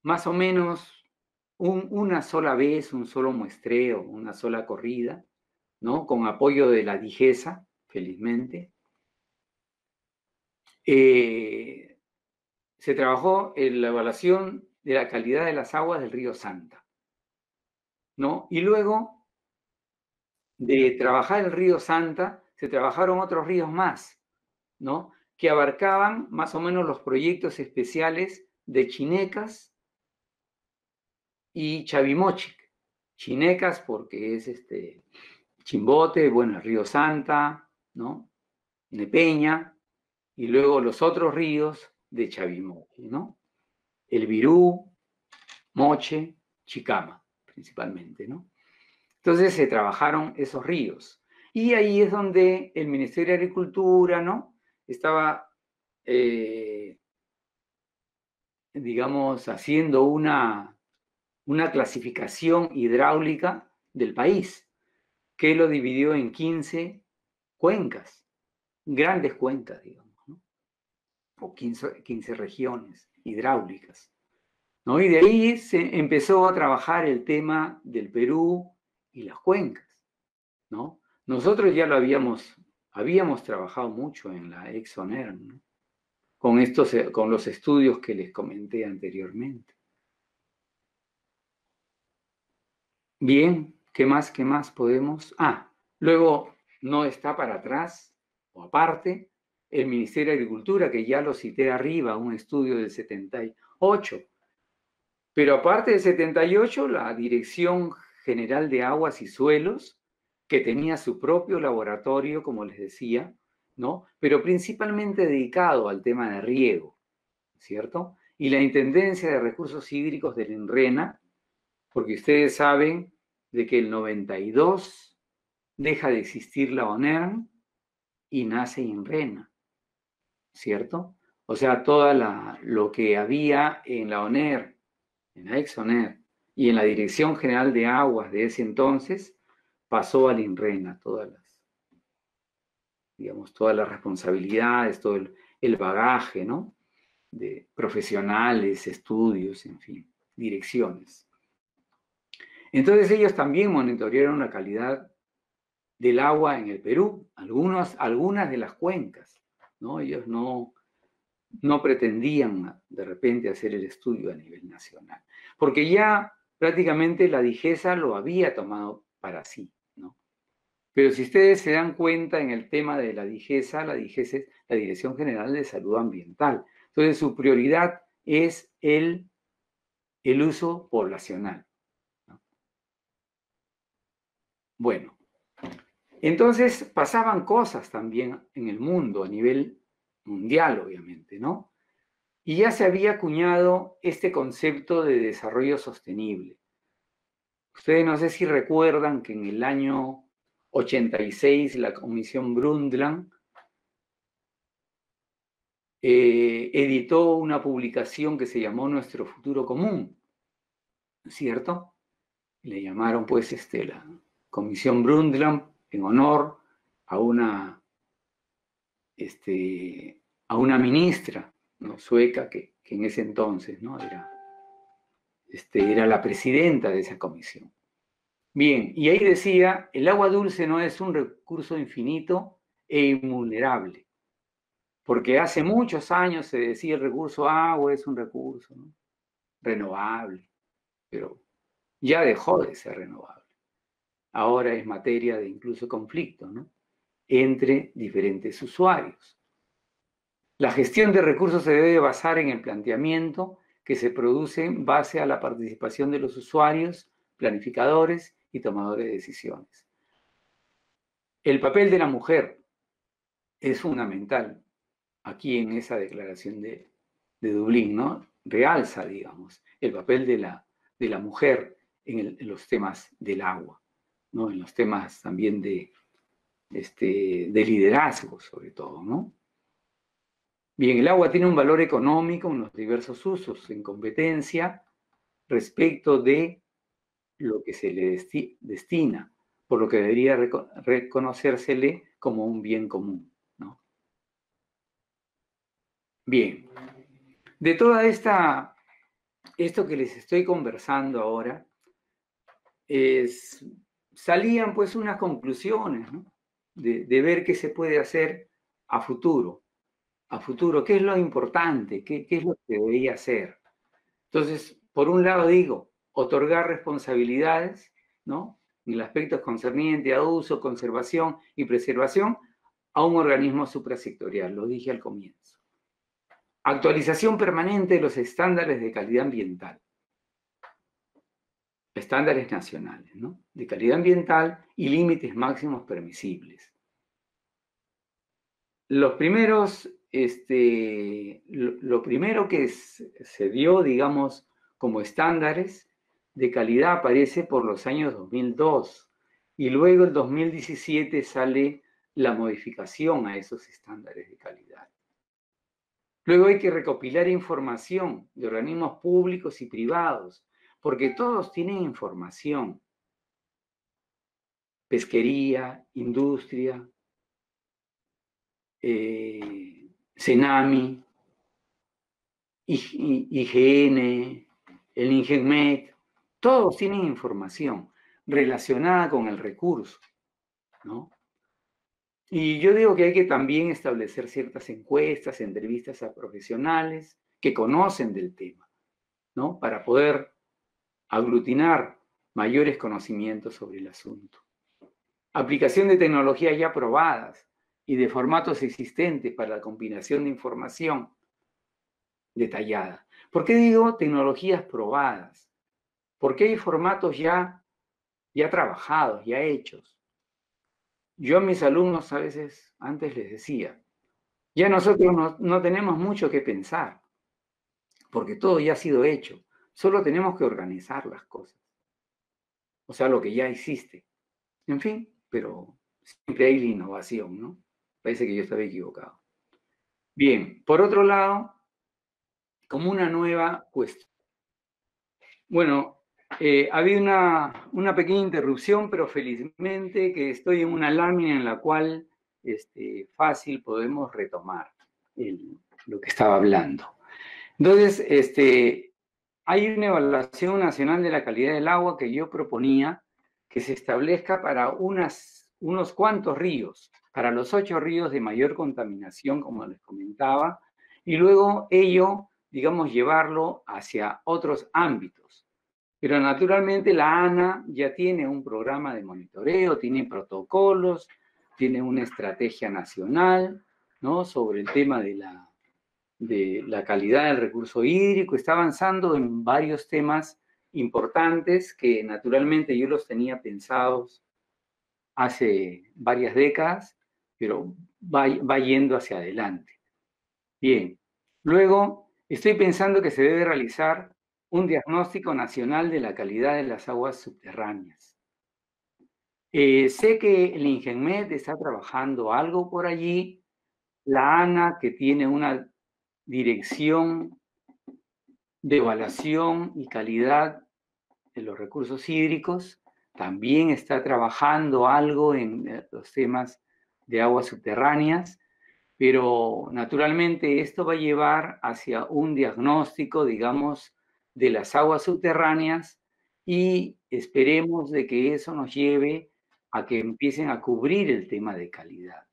más o menos una sola vez, un solo muestreo, una sola corrida, ¿no?, con apoyo de la DIGESA, felizmente. Se trabajó en la evaluación de la calidad de las aguas del río Santa, ¿no? Y luego de trabajar el río Santa, se trabajaron otros ríos más, ¿no?, que abarcaban más o menos los proyectos especiales de Chinecas y Chavimochic. Chinecas porque es Chimbote, bueno, el río Santa, ¿no?, Nepeña, y luego los otros ríos de Chavimochic, ¿no?, el Virú, Moche, Chicama, principalmente, ¿no? Entonces se trabajaron esos ríos. Y ahí es donde el Ministerio de Agricultura, ¿no?, estaba, digamos, haciendo una clasificación hidráulica del país, que lo dividió en 15 cuencas, grandes cuencas, digamos, ¿no?, o 15 regiones hidráulicas, ¿no? Y de ahí se empezó a trabajar el tema del Perú y las cuencas, ¿no? Nosotros ya lo habíamos trabajado mucho en la ExxonERM, ¿no?, con los estudios que les comenté anteriormente. Bien, ¿qué más podemos? Luego no está para atrás o aparte el Ministerio de Agricultura, que ya lo cité arriba, un estudio del 78. Pero aparte del 78, la Dirección General de Aguas y Suelos, que tenía su propio laboratorio, como les decía, ¿no?, pero principalmente dedicado al tema de riego, ¿cierto? Y la Intendencia de Recursos Hídricos del INRENA, porque ustedes saben de que el 92 deja de existir la ONERM y nace INRENA, ¿cierto? O sea, lo que había en la ONER, en la ExxonERM y en la Dirección General de Aguas de ese entonces, pasó al INRENA, todas las responsabilidades, todo el bagaje, ¿no?, de profesionales, estudios, en fin, direcciones. Entonces ellos también monitorearon la calidad del agua en el Perú, algunas de las cuencas, ¿no? Ellos no pretendían de repente hacer el estudio a nivel nacional, porque ya prácticamente la DIGESA lo había tomado para sí, ¿no? Pero si ustedes se dan cuenta en el tema de la DIGESA es la Dirección General de Salud Ambiental. Entonces su prioridad es el uso poblacional, ¿no? Bueno, entonces pasaban cosas también en el mundo, a nivel mundial, obviamente, ¿no? Y ya se había acuñado este concepto de desarrollo sostenible. Ustedes no sé si recuerdan que en el año 86 la Comisión Brundtland editó una publicación que se llamó Nuestro Futuro Común, ¿no es cierto? Le llamaron pues la Comisión Brundtland en honor a una ministra, ¿no?, sueca que en ese entonces, ¿no?, era la presidenta de esa comisión. Bien, y ahí decía, el agua dulce no es un recurso infinito e invulnerable, porque hace muchos años se decía el recurso agua es un recurso, ¿no?, renovable, pero ya dejó de ser renovable. Ahora es materia de incluso conflicto, ¿no?, entre diferentes usuarios. La gestión de recursos se debe basar en el planteamiento que se produce en base a la participación de los usuarios, planificadores y tomadores de decisiones. El papel de la mujer es fundamental aquí en esa declaración de Dublín, ¿no? Realza, digamos, el papel de la mujer en los temas del agua, ¿no? En los temas también de liderazgo, sobre todo, ¿no? Bien, el agua tiene un valor económico en los diversos usos, en competencia respecto de lo que se le destina, por lo que debería reconocérsele como un bien común, ¿no? Bien, de toda esto que les estoy conversando ahora, salían pues unas conclusiones, ¿no? De ver qué se puede hacer a futuro, qué es lo importante, qué es lo que debería hacer. Entonces, por un lado digo, otorgar responsabilidades, ¿no? En el aspecto concerniente a uso, conservación y preservación a un organismo suprasectorial, lo dije al comienzo. Actualización permanente de los estándares de calidad ambiental, estándares nacionales, ¿no? De calidad ambiental y límites máximos permisibles. Los primeros, lo primero que se dio, digamos, como estándares de calidad aparece por los años 2002 y luego en 2017 sale la modificación a esos estándares de calidad. Luego hay que recopilar información de organismos públicos y privados, porque todos tienen información. Pesquería, industria, CENAMI, IGN, el INGENMET, todos tienen información relacionada con el recurso, ¿no? Y yo digo que hay que también establecer ciertas encuestas, entrevistas a profesionales que conocen del tema, ¿no? Para poder aglutinar mayores conocimientos sobre el asunto. Aplicación de tecnologías ya probadas y de formatos existentes para la combinación de información detallada. ¿Por qué digo tecnologías probadas? Porque hay formatos ya trabajados, ya hechos. Yo a mis alumnos a veces antes les decía, ya nosotros no tenemos mucho que pensar, porque todo ya ha sido hecho. Solo tenemos que organizar las cosas. O sea, lo que ya existe. En fin, pero siempre hay la innovación, ¿no? Parece que yo estaba equivocado. Bien, por otro lado, como una nueva cuestión. Bueno, ha habido una pequeña interrupción, pero felizmente que estoy en una lámina en la cual fácil podemos retomar lo que estaba hablando. Entonces, hay una evaluación nacional de la calidad del agua que yo proponía que se establezca para unos cuantos ríos, para los 8 ríos de mayor contaminación, como les comentaba, y luego ello, digamos, llevarlo hacia otros ámbitos. Pero naturalmente la ANA ya tiene un programa de monitoreo, tiene protocolos, tiene una estrategia nacional, ¿no? Sobre el tema de la calidad del recurso hídrico, está avanzando en varios temas importantes que naturalmente yo los tenía pensados hace varias décadas, pero va yendo hacia adelante. Bien, luego estoy pensando que se debe realizar un diagnóstico nacional de la calidad de las aguas subterráneas. Sé que el INGENMET está trabajando algo por allí, la ANA, que tiene una dirección de evaluación y calidad de los recursos hídricos, también está trabajando algo en los temas de aguas subterráneas, pero naturalmente esto va a llevar hacia un diagnóstico, digamos, de las aguas subterráneas y esperemos de que eso nos lleve a que empiecen a cubrir el tema de calidad.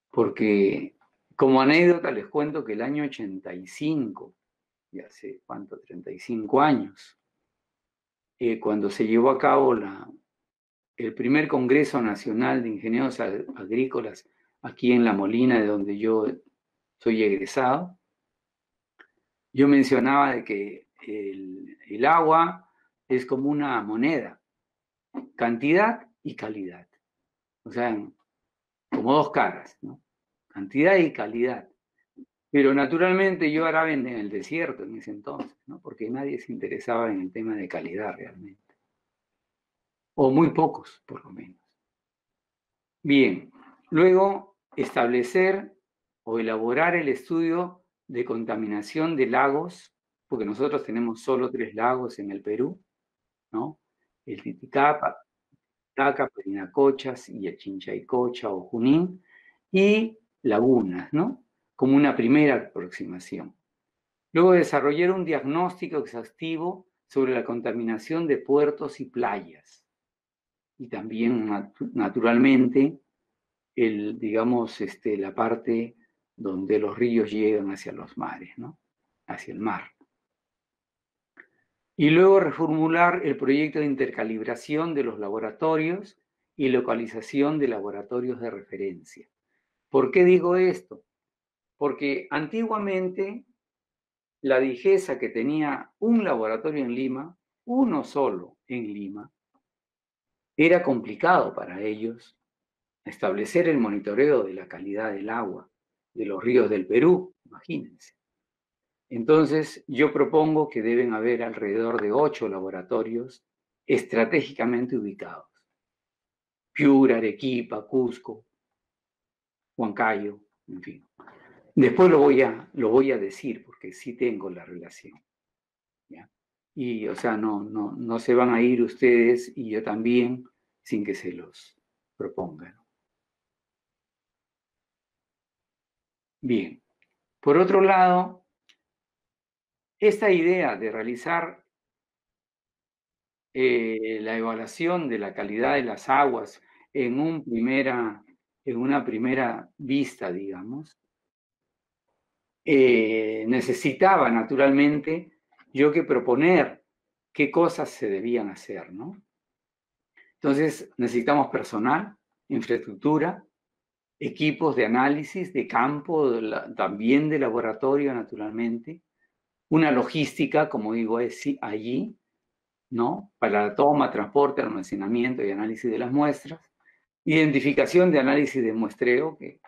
Porque como anécdota les cuento que el año 85, ya hace cuánto, 35 años, cuando se llevó a cabo el primer Congreso Nacional de Ingenieros Agrícolas aquí en La Molina, de donde yo soy egresado, yo mencionaba de que el agua es como una moneda, cantidad y calidad. O sea, como dos caras, ¿no? Cantidad y calidad. Pero naturalmente yo era en el desierto en ese entonces, ¿no? Porque nadie se interesaba en el tema de calidad realmente. O muy pocos, por lo menos. Bien, luego establecer o elaborar el estudio de contaminación de lagos, porque nosotros tenemos solo 3 lagos en el Perú, ¿no? El Titicaca, Parinacotchas y el Chinchaycocha o Junín, y lagunas, ¿no? Como una primera aproximación. Luego desarrollar un diagnóstico exhaustivo sobre la contaminación de puertos y playas. Y también, naturalmente, digamos, la parte donde los ríos llegan hacia los mares, ¿no? Hacia el mar. Y luego reformular el proyecto de intercalibración de los laboratorios y localización de laboratorios de referencia. ¿Por qué digo esto? Porque antiguamente la DIGESA, que tenía un laboratorio en Lima, uno solo en Lima, era complicado para ellos establecer el monitoreo de la calidad del agua de los ríos del Perú, imagínense. Entonces, yo propongo que deben haber alrededor de 8 laboratorios estratégicamente ubicados. Piura, Arequipa, Cusco, Huancayo, en fin. Después lo voy a decir porque sí tengo la relación. ¿Ya? Y, o sea, no se van a ir ustedes y yo también sin que se los propongan. Bien. Por otro lado, esta idea de realizar la evaluación de la calidad de las aguas en una primera vista, digamos, necesitaba naturalmente yo que proponer qué cosas se debían hacer, ¿no? Entonces necesitamos personal, infraestructura, equipos de análisis de campo, también de laboratorio, naturalmente, una logística, como digo, allí, ¿no? Para la toma, transporte, almacenamiento y análisis de las muestras, identificación de análisis de muestreo, que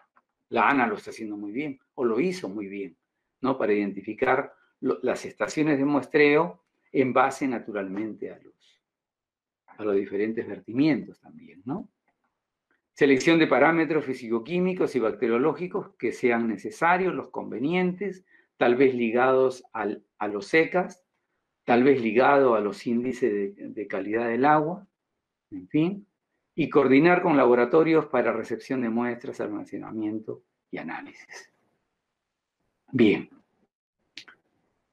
la ANA lo está haciendo muy bien, o lo hizo muy bien, ¿no? Para identificar las estaciones de muestreo en base naturalmente a los diferentes vertimientos también, ¿no? Selección de parámetros fisicoquímicos y bacteriológicos que sean necesarios, los convenientes, tal vez ligados a los secas, tal vez ligado a los índices de calidad del agua, en fin, y coordinar con laboratorios para recepción de muestras, almacenamiento y análisis. Bien,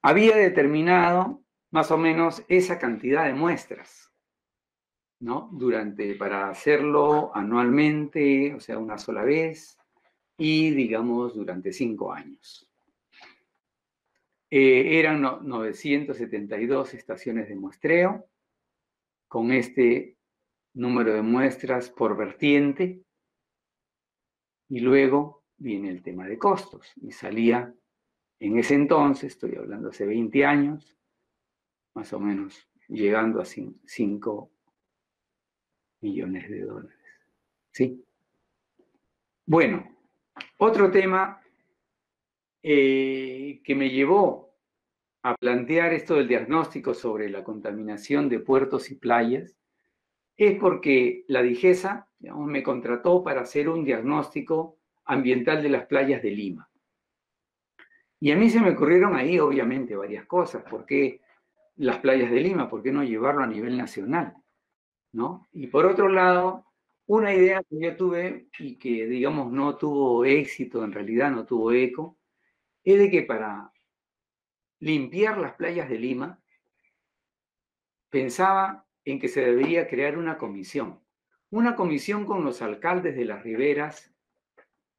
había determinado más o menos esa cantidad de muestras, ¿no? Para hacerlo anualmente, o sea, una sola vez, y digamos durante 5 años. Eran 972 estaciones de muestreo, con este número de muestras por vertiente, y luego viene el tema de costos, y salía en ese entonces, estoy hablando hace 20 años, más o menos llegando a 5 millones de dólares. ¿Sí? Bueno, otro tema que me llevó a plantear esto del diagnóstico sobre la contaminación de puertos y playas es porque la DIGESA, digamos, me contrató para hacer un diagnóstico ambiental de las playas de Lima. Y a mí se me ocurrieron ahí, obviamente, varias cosas. ¿Por qué las playas de Lima? ¿Por qué no llevarlo a nivel nacional? ¿No? Y por otro lado, una idea que yo tuve y que, digamos, no tuvo éxito, en realidad no tuvo eco, es de que para limpiar las playas de Lima, pensaba en que se debería crear una comisión con los alcaldes de las riberas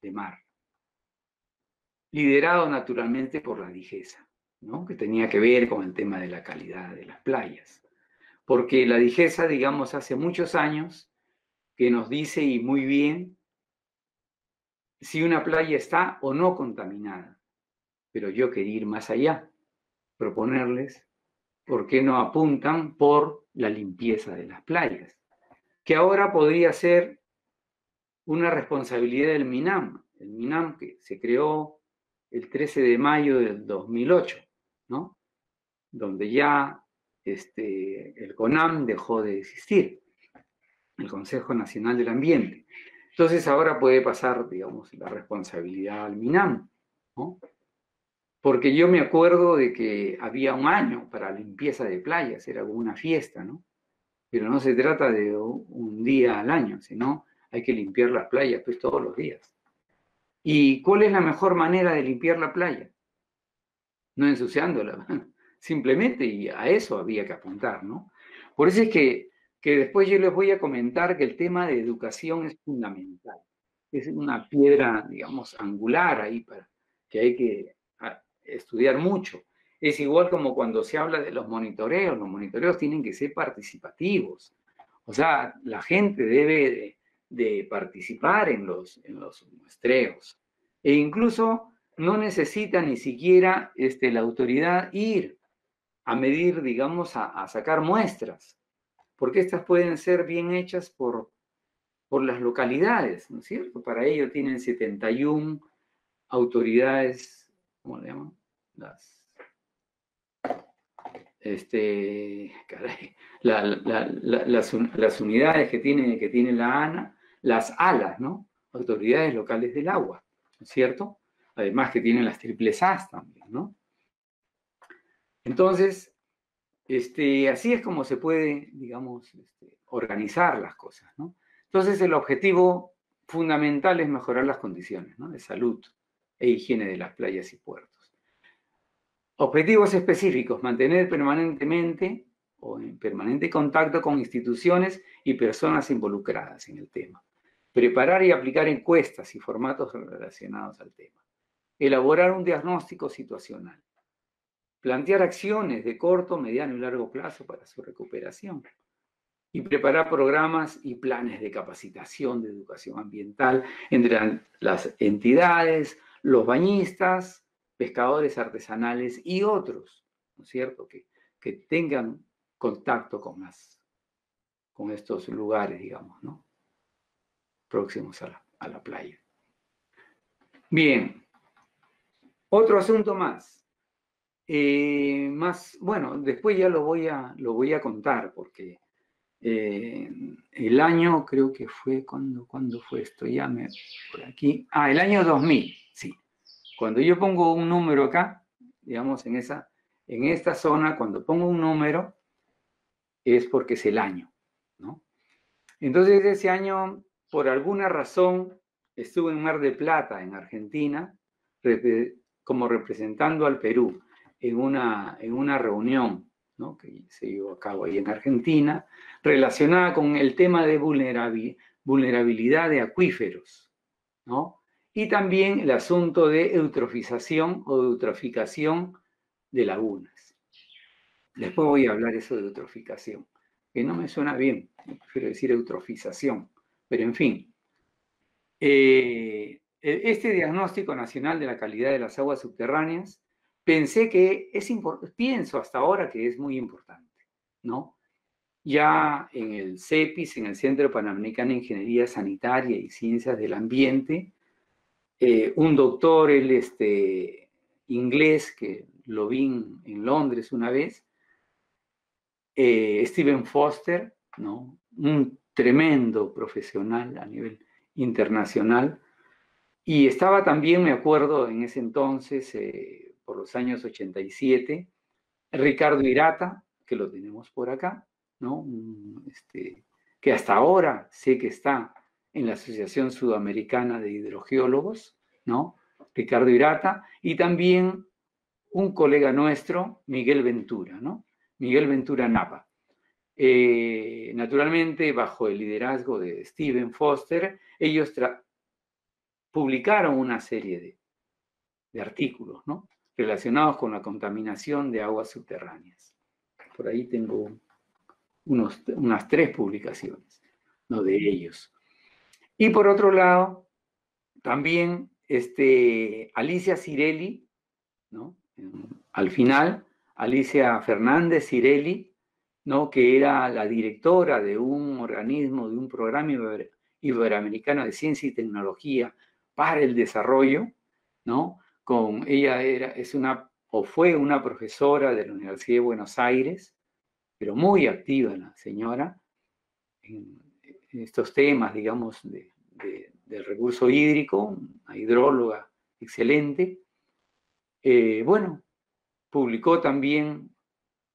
de mar, liderado naturalmente por la DIGESA, ¿no? Que tenía que ver con el tema de la calidad de las playas. Porque la DIGESA, digamos, hace muchos años que nos dice, y muy bien, si una playa está o no contaminada. Pero yo quería ir más allá, proponerles por qué no apuntan por la limpieza de las playas, que ahora podría ser una responsabilidad del MINAM. El MINAM que se creó el 13 de mayo del 2008, ¿no? Donde ya el CONAM dejó de existir, el Consejo Nacional del Ambiente. Entonces ahora puede pasar, digamos, la responsabilidad al MINAM, ¿no? Porque yo me acuerdo de que había un año para limpieza de playas, era como una fiesta, ¿no? Pero no se trata de un día al año, sino hay que limpiar las playas pues todos los días. ¿Y cuál es la mejor manera de limpiar la playa? No ensuciándola, simplemente, y a eso había que apuntar, ¿no? Por eso es que después yo les voy a comentar que el tema de educación es fundamental. Es una piedra, digamos, angular ahí para que hay que estudiar mucho. Es igual como cuando se habla de los monitoreos tienen que ser participativos. O sea, la gente debe de participar en los muestreos. E incluso no necesita ni siquiera la autoridad ir a medir, digamos, a sacar muestras, porque estas pueden ser bien hechas por las localidades, ¿no es cierto? Para ello tienen 71 autoridades, ¿cómo le llaman? Caray, las unidades que tiene la ANA, las ALAS, ¿no? Autoridades locales del agua, ¿no es cierto? Además que tienen las triples As también, ¿no? Entonces, así es como se puede, digamos, organizar las cosas, ¿no? Entonces, el objetivo fundamental es mejorar las condiciones, ¿no? De salud e higiene de las playas y puertos. Objetivos específicos: mantener permanentemente o en permanente contacto con instituciones y personas involucradas en el tema. Preparar y aplicar encuestas y formatos relacionados al tema. Elaborar un diagnóstico situacional. Plantear acciones de corto, mediano y largo plazo para su recuperación. Y preparar programas y planes de capacitación de educación ambiental entre las entidades, los bañistas, pescadores artesanales y otros, ¿no es cierto?, que tengan contacto con estos lugares, digamos, ¿no?, próximos a la playa. Bien, otro asunto más. Bueno, después ya lo voy a contar, porque el año, creo que fue, ¿cuándo fue esto? Por aquí. El año 2000, sí. Cuando yo pongo un número acá, digamos, en esta zona, cuando pongo un número, es porque es el año, ¿no? Entonces, ese año, por alguna razón, estuve en Mar del Plata, en Argentina, como representando al Perú en una reunión, ¿no?, que se llevó a cabo ahí en Argentina, relacionada con el tema de vulnerabilidad de acuíferos, ¿no? Y también el asunto de eutrofización o eutroficación de lagunas. Después voy a hablar eso de eutroficación, que no me suena bien, prefiero decir eutrofización, pero en fin. Este diagnóstico nacional de la calidad de las aguas subterráneas, pienso hasta ahora que es muy importante, ¿no? Ya en el CEPIS, en el Centro Panamericano de Ingeniería Sanitaria y Ciencias del Ambiente, un doctor, inglés, que lo vi en Londres una vez, Stephen Foster, ¿no?, un tremendo profesional a nivel internacional. Y estaba también, me acuerdo, en ese entonces, por los años 87, Ricardo Irata, que lo tenemos por acá, ¿no?, que hasta ahora sé que está en la Asociación Sudamericana de Hidrogeólogos, ¿no?, Ricardo Irata, y también un colega nuestro, Miguel Ventura, ¿no?, Miguel Ventura Napa. Naturalmente, bajo el liderazgo de Stephen Foster, ellos publicaron una serie de artículos, ¿no?, relacionados con la contaminación de aguas subterráneas. Por ahí tengo unas 3 publicaciones, ¿no?, de ellos. Y por otro lado, también Alicia Cirelli, ¿no?, al final, Alicia Fernández Cirelli, ¿no?, que era la directora de un organismo, de un programa Iberoamericano de Ciencia y Tecnología para el Desarrollo, ¿no? Ella fue una profesora de la Universidad de Buenos Aires, pero muy activa la señora en estos temas, digamos, del recurso hídrico, una hidróloga excelente. Bueno, publicó también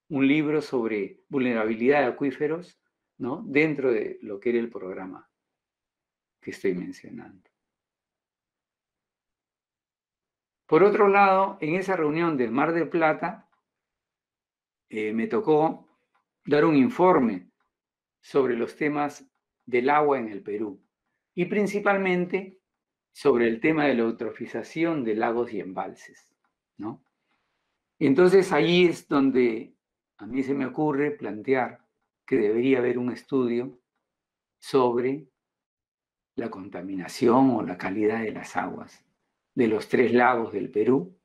un libro sobre vulnerabilidad de acuíferos, ¿no? Dentro de lo que era el programa que estoy mencionando. Por otro lado, en esa reunión del Mar del Plata, me tocó dar un informe sobre los temas del agua en el Perú y principalmente sobre el tema de la eutrofización de lagos y embalses, ¿no? Entonces ahí es donde a mí se me ocurre plantear que debería haber un estudio sobre la contaminación o la calidad de las aguas de los 3 lagos del Perú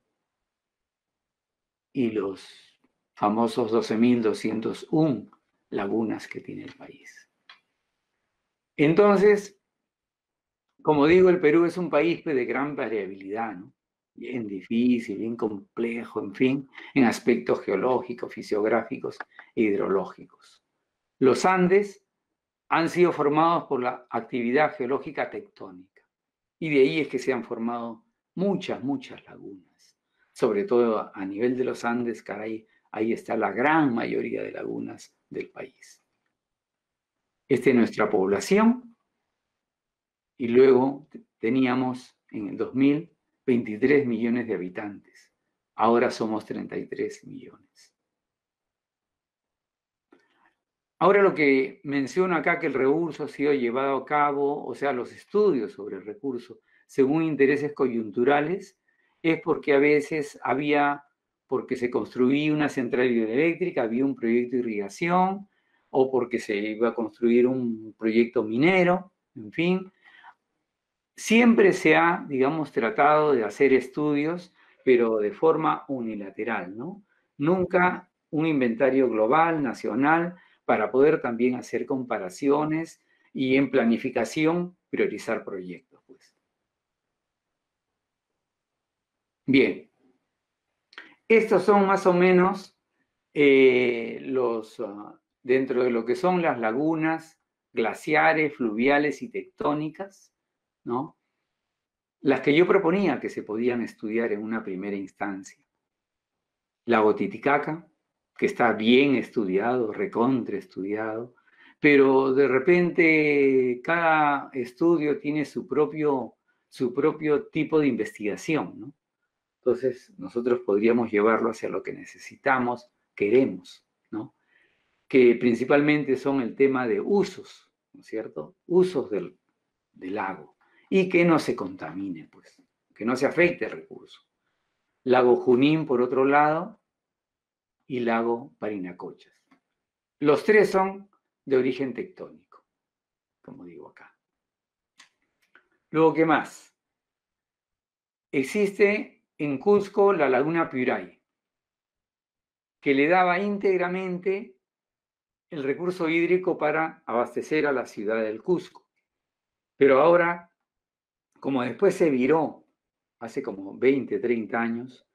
y los famosos 12.201 lagunas que tiene el país. Entonces, como digo, el Perú es un país de gran variabilidad, ¿no? Bien difícil, bien complejo, en fin, en aspectos geológicos, fisiográficos e hidrológicos. Los Andes han sido formados por la actividad geológica tectónica y de ahí es que se han formado muchas lagunas, sobre todo a nivel de los Andes, caray, ahí está la gran mayoría de lagunas del país. Esta es nuestra población y luego teníamos en el 2000 23 millones de habitantes. Ahora somos 33 millones. Ahora lo que menciono acá, que el recurso ha sido llevado a cabo, o sea, los estudios sobre el recurso, según intereses coyunturales, es porque a veces porque se construía una central hidroeléctrica, había un proyecto de irrigación, o porque se iba a construir un proyecto minero, en fin. Siempre se ha, digamos, tratado de hacer estudios, pero de forma unilateral, ¿no? Nunca un inventario global, nacional, para poder también hacer comparaciones y en planificación priorizar proyectos, pues. Bien, estos son más o menos dentro de lo que son las lagunas glaciares, fluviales y tectónicas, ¿no? Las que yo proponía que se podían estudiar en una primera instancia. Lago Titicaca, que está bien estudiado, recontra estudiado, pero de repente cada estudio tiene su propio tipo de investigación, ¿no? Entonces nosotros podríamos llevarlo hacia lo que necesitamos, queremos, ¿no? Que principalmente son el tema de usos, ¿no es cierto? Usos del lago y que no se contamine, pues, que no se afecte el recurso. Lago Junín, por otro lado, y lago Parinacochas. Los 3 son de origen tectónico, como digo acá. Luego, ¿qué más? Existe en Cusco la laguna Piuray, que le daba íntegramente el recurso hídrico para abastecer a la ciudad del Cusco. Pero ahora, como después se viró, hace como 20, 30 años,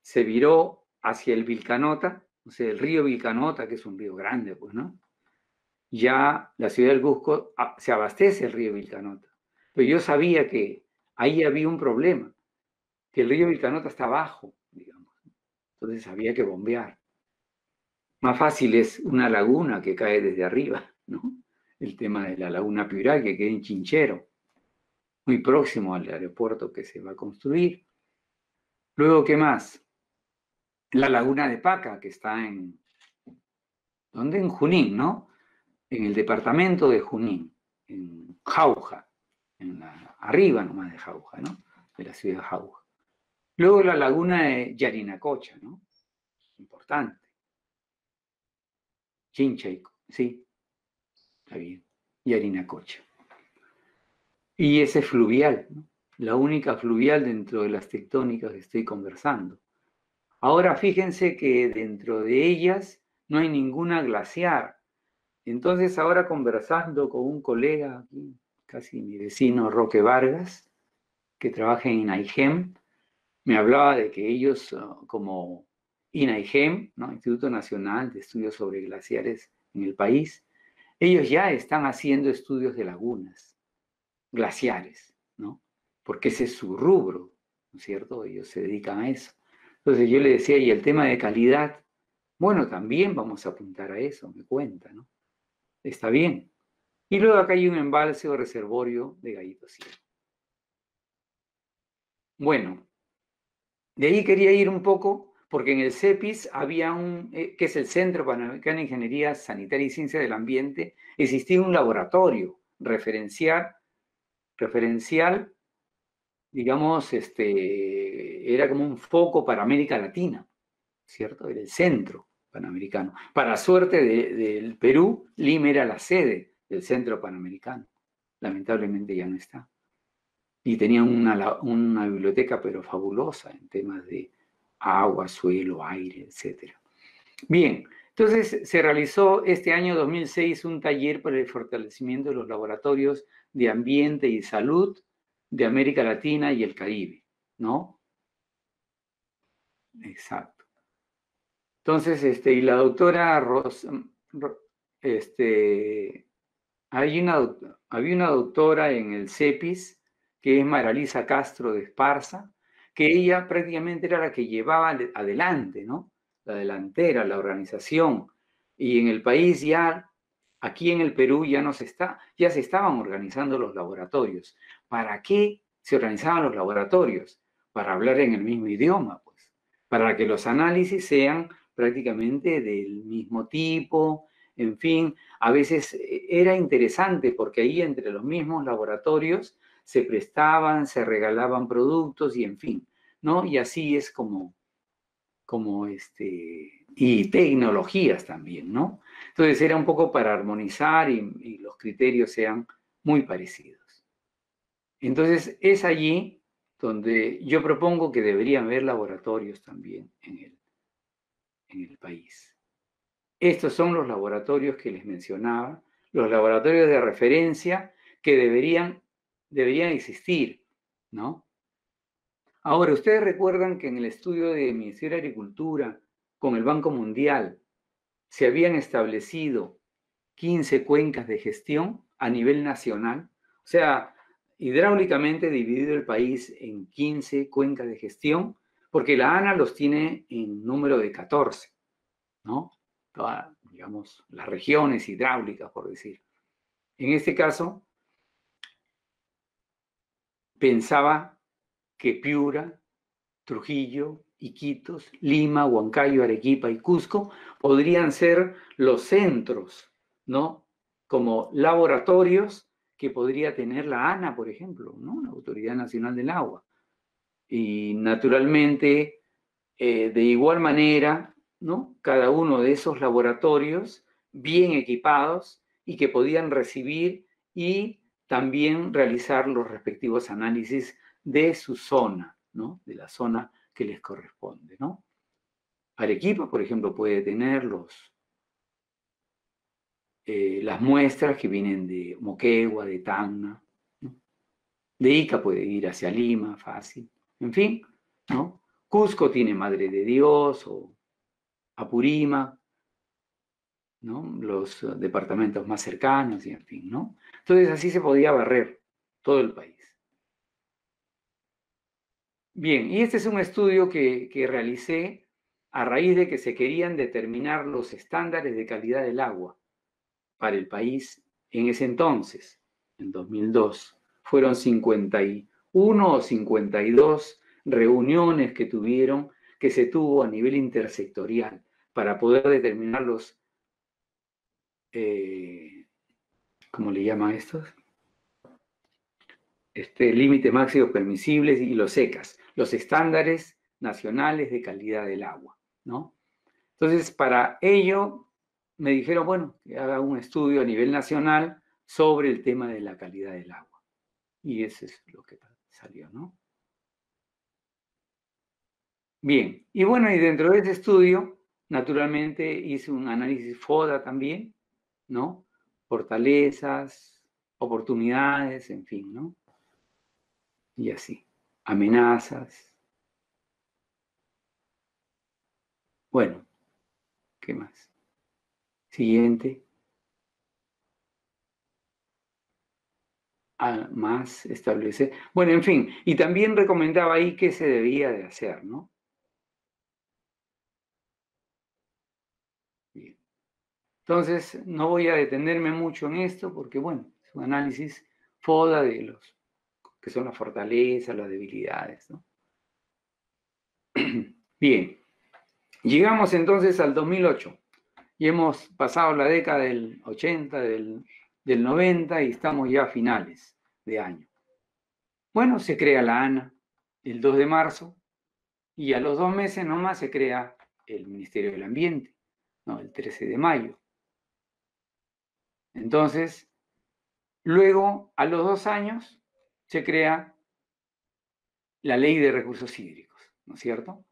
se viró hacia el Vilcanota, o sea, el río Vilcanota, que es un río grande, pues, ¿no? Ya la ciudad del Cusco se abastece el río Vilcanota. Pero yo sabía que ahí había un problema, que el río Vilcanota está abajo, digamos. Entonces había que bombear. Más fácil es una laguna que cae desde arriba, ¿no? El tema de la laguna Piuray, que queda en Chinchero, muy próximo al aeropuerto que se va a construir. Luego, ¿qué más? La laguna de Paca, que está ¿dónde? En Junín, ¿no? En el departamento de Junín, en Jauja, arriba nomás de Jauja, ¿no? De la ciudad de Jauja. Luego la laguna de Yarinacocha, ¿no? Importante. Chinchaico, sí, está bien. Yarinacocha. Y ese es fluvial, ¿no? La única fluvial dentro de las tectónicas que estoy conversando. Ahora fíjense que dentro de ellas no hay ninguna glaciar. Entonces ahora conversando con un colega aquí, casi mi vecino Roque Vargas, que trabaja en INAIGEM, me hablaba de que ellos, como INAIGEM, ¿no? Instituto Nacional de Estudios sobre Glaciares en el país, ellos ya están haciendo estudios de lagunas glaciares, ¿no? Porque ese es su rubro, ¿no es cierto? Ellos se dedican a eso. Entonces yo le decía, y el tema de calidad, bueno, también vamos a apuntar a eso, me cuenta, ¿no? Está bien. Y luego acá hay un embalse o reservorio de Gallito Ciego. Bueno, de ahí quería ir un poco, porque en el CEPIS había que es el Centro Panamericano de Ingeniería Sanitaria y Ciencia del Ambiente, existía un laboratorio referencial, digamos, era como un foco para América Latina, ¿cierto? Era el centro panamericano. Para suerte del Perú, Lima era la sede del Centro Panamericano. Lamentablemente ya no está. Y tenían una biblioteca, pero fabulosa, en temas de agua, suelo, aire, etc. Bien, entonces se realizó este año 2006 un taller para el fortalecimiento de los laboratorios de ambiente y salud de América Latina y el Caribe, ¿no? Exacto. Entonces, y la doctora había una doctora en el CEPIS, que es Maralisa Castro de Esparza, que ella prácticamente era la que llevaba adelante, ¿no? La delantera, la organización. Y en el país ya, aquí en el Perú ya se estaban organizando los laboratorios. ¿Para qué se organizaban los laboratorios? Para hablar en el mismo idioma, pues. Para que los análisis sean prácticamente del mismo tipo, en fin. A veces era interesante porque ahí entre los mismos laboratorios se prestaban, se regalaban productos y en fin, ¿no? Y así es como y tecnologías también, ¿no? Entonces era un poco para armonizar y los criterios sean muy parecidos. Entonces es allí donde yo propongo que deberían haber laboratorios también en el país. Estos son los laboratorios que les mencionaba, los laboratorios de referencia que deberían existir, ¿no? Ahora, ustedes recuerdan que en el estudio del Ministerio de Agricultura con el Banco Mundial se habían establecido 15 cuencas de gestión a nivel nacional, o sea, hidráulicamente dividido el país en 15 cuencas de gestión, porque la ANA los tiene en número de 14, ¿no? Todas, digamos, las regiones hidráulicas, por decir. En este caso, pensaba que Piura, Trujillo, Iquitos, Lima, Huancayo, Arequipa y Cusco podrían ser los centros, ¿no? Como laboratorios que podría tener la ANA, por ejemplo, ¿no? La Autoridad Nacional del Agua. Y naturalmente, de igual manera, ¿no? Cada uno de esos laboratorios bien equipados y que podían recibir y también realizar los respectivos análisis de su zona, ¿no? De la zona que les corresponde, ¿no? Arequipa, por ejemplo, puede tener las muestras que vienen de Moquegua, de Tacna, ¿no? De Ica puede ir hacia Lima, fácil. En fin, ¿no? Cusco tiene Madre de Dios o Apurímac, ¿no? Los departamentos más cercanos y en fin, ¿no? Entonces así se podía barrer todo el país. Bien, y este es un estudio que realicé a raíz de que se querían determinar los estándares de calidad del agua para el país en ese entonces, en 2002. Fueron 51 o 52 reuniones que se tuvo a nivel intersectorial para poder determinar los, ¿cómo le llaman estos? Límites máximos permisibles y los ECAS, los estándares nacionales de calidad del agua, ¿no? Entonces, para ello me dijeron, bueno, que haga un estudio a nivel nacional sobre el tema de la calidad del agua. Y eso es lo que salió, ¿no? Bien, y bueno, y dentro de ese estudio, naturalmente hice un análisis FODA también, ¿no? Fortalezas, oportunidades, en fin, ¿no? Y así. Amenazas. Bueno, ¿qué más? Siguiente. Más establecer. Bueno, en fin, y también recomendaba ahí qué se debía de hacer, ¿no? Bien. Entonces, no voy a detenerme mucho en esto porque, bueno, es un análisis FODA de los que son las fortalezas, las debilidades, ¿no? Bien, llegamos entonces al 2008 y hemos pasado la década del 80, del 90 y estamos ya a finales de año. Bueno, se crea la ANA el 2 de marzo y a los 2 meses nomás se crea el Ministerio del Ambiente, ¿no? El 13 de mayo. Entonces, luego, a los 2 años, se crea la Ley de Recursos Hídricos, ¿no es cierto?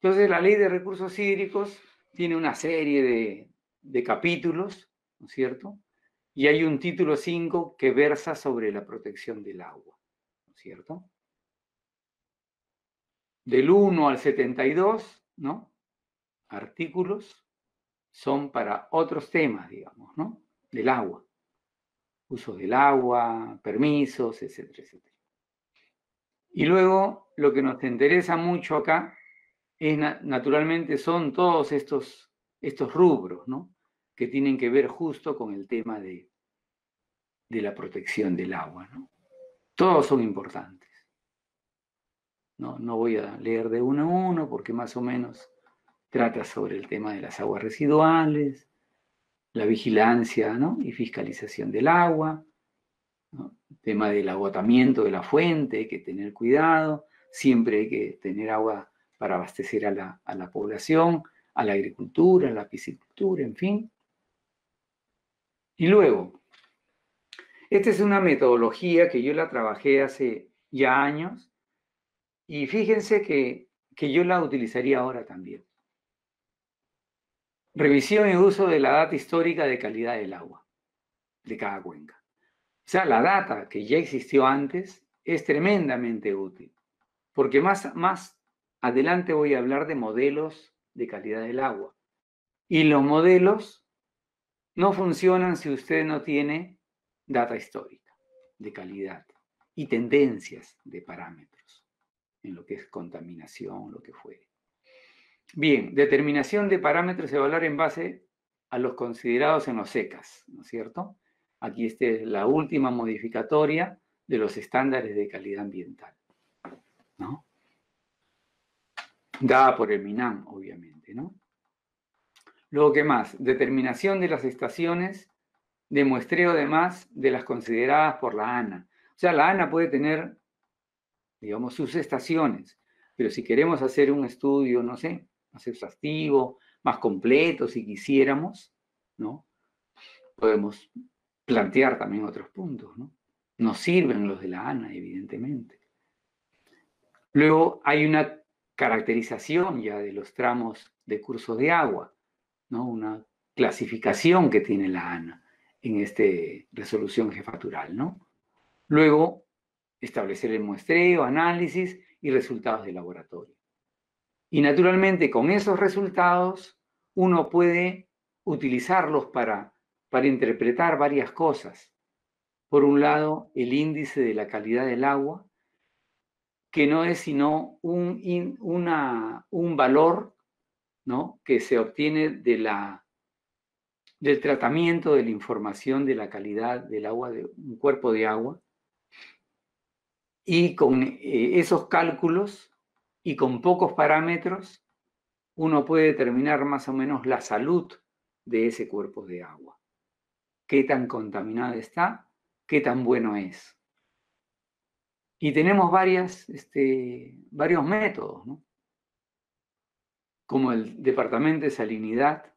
Entonces, la Ley de Recursos Hídricos tiene una serie de capítulos, ¿no es cierto? Y hay un título 5 que versa sobre la protección del agua, ¿no es cierto? Del 1 al 72, ¿no? Artículos son para otros temas, digamos, ¿no? Del agua. Uso del agua, permisos, etcétera, etcétera. Y luego, lo que nos interesa mucho acá es, naturalmente, son todos estos rubros, ¿no? Que tienen que ver justo con el tema de la protección del agua, ¿no? Todos son importantes. No voy a leer de uno a uno porque más o menos trata sobre el tema de las aguas residuales, la vigilancia, ¿no? Y fiscalización del agua, ¿no? El tema del agotamiento de la fuente, hay que tener cuidado, siempre hay que tener agua para abastecer a la población, a la agricultura, a la piscicultura, en fin. Y luego, esta es una metodología que yo la trabajé hace ya años y fíjense que yo la utilizaría ahora también. Revisión y uso de la data histórica de calidad del agua de cada cuenca. O sea, la data que ya existió antes es tremendamente útil, porque más adelante voy a hablar de modelos de calidad del agua. Y los modelos no funcionan si usted no tiene data histórica de calidad y tendencias de parámetros en lo que es contaminación, lo que fuere. Bien, determinación de parámetros a evaluar en base a los considerados en los SECAS, ¿no es cierto? Aquí esta es la última modificatoria de los estándares de calidad ambiental, ¿no? Dada por el MINAM, obviamente, ¿no? Luego, ¿qué más? Determinación de las estaciones de muestreo, además de las consideradas por la ANA. O sea, la ANA puede tener, digamos, sus estaciones, pero si queremos hacer un estudio, no sé, más exhaustivo, más completo, si quisiéramos, ¿no? Podemos plantear también otros puntos, ¿no? Nos sirven los de la ANA, evidentemente. Luego hay una caracterización ya de los tramos de cursos de agua, ¿no? Una clasificación que tiene la ANA en esta resolución jefatural, ¿no? Luego, establecer el muestreo, análisis y resultados de laboratorio. Y naturalmente, con esos resultados, uno puede utilizarlos para interpretar varias cosas. Por un lado, el índice de la calidad del agua, que no es sino un valor, ¿no? Que se obtiene del tratamiento de la información de la calidad del agua, de un cuerpo de agua, y con esos cálculos y con pocos parámetros, uno puede determinar más o menos la salud de ese cuerpo de agua. Qué tan contaminado está, qué tan bueno es. Y tenemos varios métodos, ¿no? Como el Departamento de Sanidad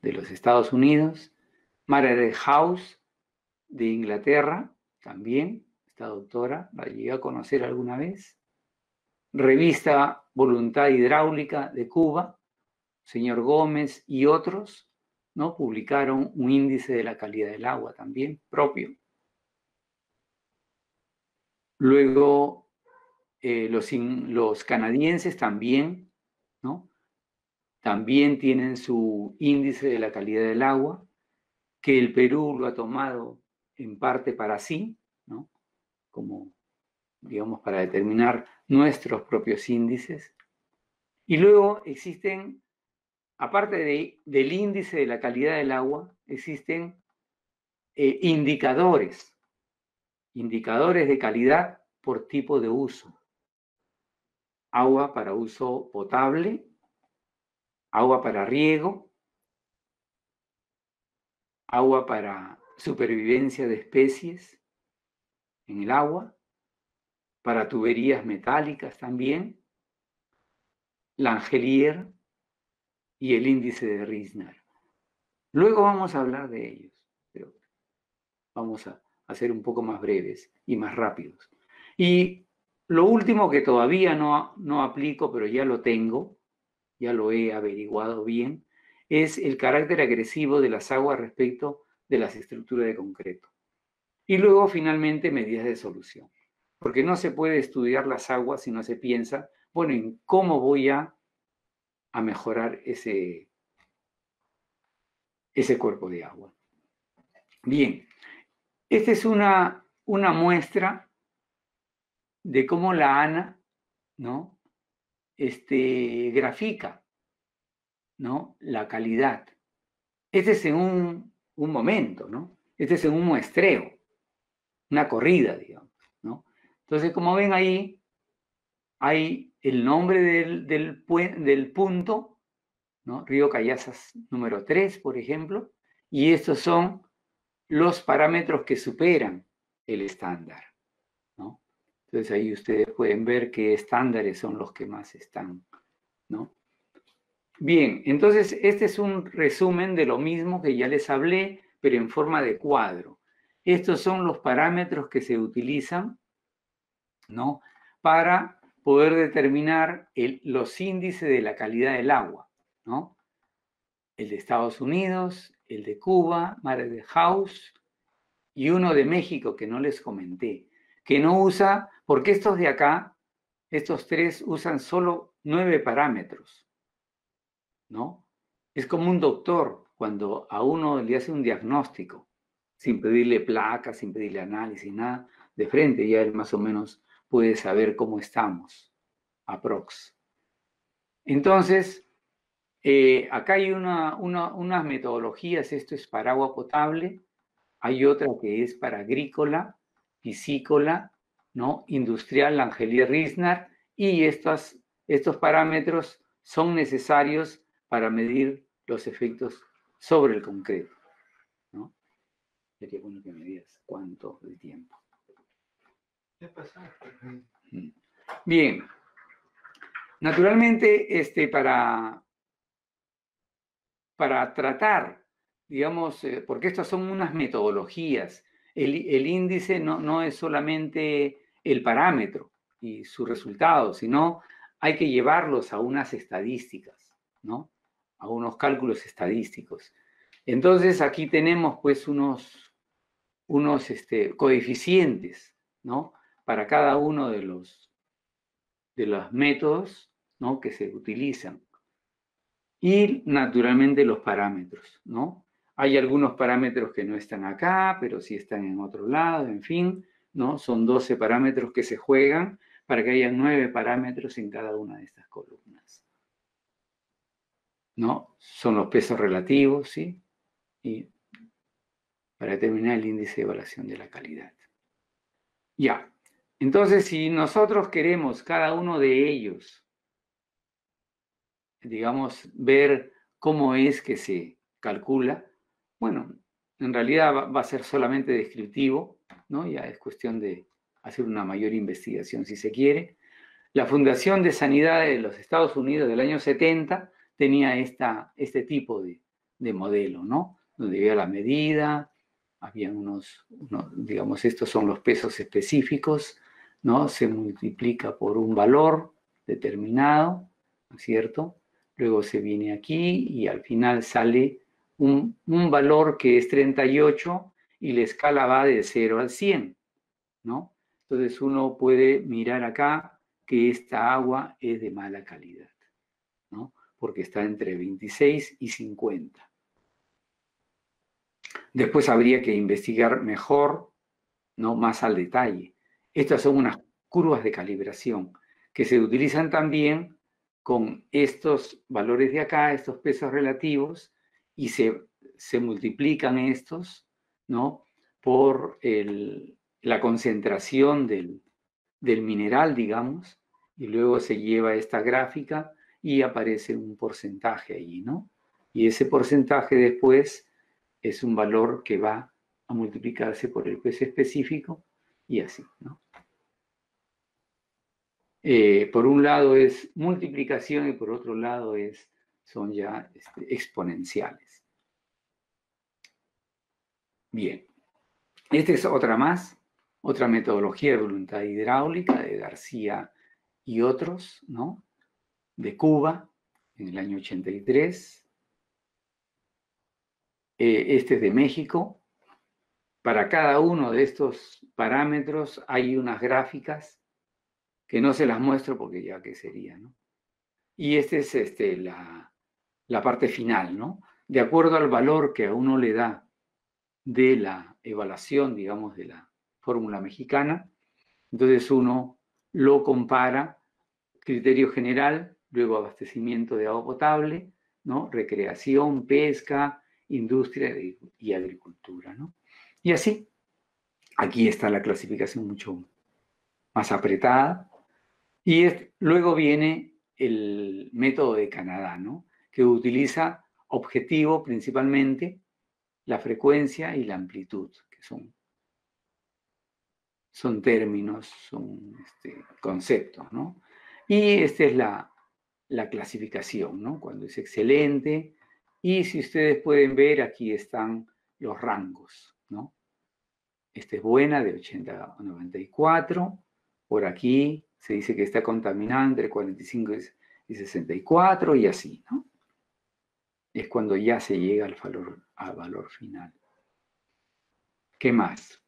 de los Estados Unidos, Margaret House de Inglaterra, también, esta doctora, la llegué a conocer alguna vez. Revista Voluntad Hidráulica de Cuba, señor Gómez y otros, ¿no? Publicaron un índice de la calidad del agua también propio. Luego, los canadienses también, ¿no? También tienen su índice de la calidad del agua, que el Perú lo ha tomado en parte para sí, ¿no? Como, digamos, para determinar nuestros propios índices. Y luego existen, aparte del índice de la calidad del agua, existen indicadores de calidad por tipo de uso. Agua para uso potable, agua para riego, agua para supervivencia de especies en el agua, para tuberías metálicas también, Langelier y el índice de Riesner. Luego vamos a hablar de ellos, pero vamos a ser un poco más breves y más rápidos. Y lo último que todavía no aplico, pero ya lo tengo, ya lo he averiguado bien, es el carácter agresivo de las aguas respecto de las estructuras de concreto. Y luego, finalmente, medidas de solución. Porque no se puede estudiar las aguas si no se piensa, bueno, en cómo voy a mejorar ese cuerpo de agua. Bien, esta es una muestra de cómo la ANA, ¿no? Grafica, ¿no? La calidad. Este es en un momento, ¿no? Este es en un muestreo, una corrida, digamos, ¿no? Entonces, como ven ahí, hay el nombre del punto, ¿no? Río Cayazas número 3, por ejemplo, y estos son los parámetros que superan el estándar, ¿no? Entonces ahí ustedes pueden ver qué estándares son los que más están, ¿no? Bien, entonces este es un resumen de lo mismo que ya les hablé, pero en forma de cuadro. Estos son los parámetros que se utilizan, ¿no? Para poder determinar los índices de la calidad del agua, ¿no? El de Estados Unidos, el de Cuba, Mares de House y uno de México que no les comenté, que no usa, porque estos de acá, estos tres usan solo 9 parámetros, ¿no? Es como un doctor cuando a uno le hace un diagnóstico, sin pedirle placas, sin pedirle análisis, nada, de frente ya él más o menos puede saber cómo estamos, aprox. Entonces, acá hay unas metodologías, esto es para agua potable, hay otra que es para agrícola, piscícola, ¿no? Industrial, Langelier-Riesner, y estos parámetros son necesarios para medir los efectos sobre el concreto, ¿no? Sería bueno que me digas cuánto de tiempo. Bien. Naturalmente, para tratar, digamos, porque estas son unas metodologías, el índice no es solamente el parámetro y su resultado, sino hay que llevarlos a unas estadísticas, ¿no? A unos cálculos estadísticos. Entonces, aquí tenemos pues unos coeficientes, ¿no? Para cada uno de los métodos, ¿no? Que se utilizan. Y naturalmente los parámetros, ¿no? Hay algunos parámetros que no están acá, pero sí están en otro lado, en fin, ¿no? Son 12 parámetros que se juegan para que haya 9 parámetros en cada una de estas columnas, ¿no? Son los pesos relativos, ¿sí? Y para determinar el índice de evaluación de la calidad. Ya, entonces si nosotros queremos cada uno de ellos, digamos, ver cómo es que se calcula, bueno, en realidad va a ser solamente descriptivo, ¿no? Ya es cuestión de hacer una mayor investigación si se quiere. La Fundación de Sanidad de los Estados Unidos del año 70 tenía este tipo de modelo, ¿no? Donde había la medida, había digamos, estos son los pesos específicos, ¿no? Se multiplica por un valor determinado, ¿no es cierto? Luego se viene aquí y al final sale un valor que es 38 y la escala va de 0 al 100, ¿no? Entonces uno puede mirar acá que esta agua es de mala calidad, ¿no? Porque está entre 26 y 50. Después habría que investigar mejor, ¿no? Más al detalle. Estas son unas curvas de calibración que se utilizan también con estos valores de acá, estos pesos relativos, y se multiplican estos, ¿no? Por la concentración del mineral, digamos, y luego se lleva esta gráfica y aparece un porcentaje allí, ¿no? Y ese porcentaje después es un valor que va a multiplicarse por el peso específico y así, ¿no? Por un lado es multiplicación y por otro lado son ya exponenciales. Bien, esta es otra más, otra metodología de voluntad hidráulica de García y otros, ¿no? De Cuba, en el año 83. Este es de México. Para cada uno de estos parámetros hay unas gráficas que no se las muestro porque ya que sería, ¿no? Y esta es la parte final, ¿no? De acuerdo al valor que a uno le da de la evaluación, digamos, de la fórmula mexicana, entonces uno lo compara, criterio general, luego abastecimiento de agua potable, ¿no? Recreación, pesca, industria y agricultura, ¿no? Y así, aquí está la clasificación mucho más apretada. Y luego viene el método de Canadá, ¿no? Que utiliza objetivo principalmente, la frecuencia y la amplitud, que son términos, son conceptos, ¿no? Y esta es la clasificación, ¿no? Cuando es excelente. Y si ustedes pueden ver, aquí están los rangos, ¿no? Esta es buena, de 80 a 94. Por aquí se dice que está contaminada entre 45 y 64 y así, ¿no? Es cuando ya se llega al valor final. ¿Qué más?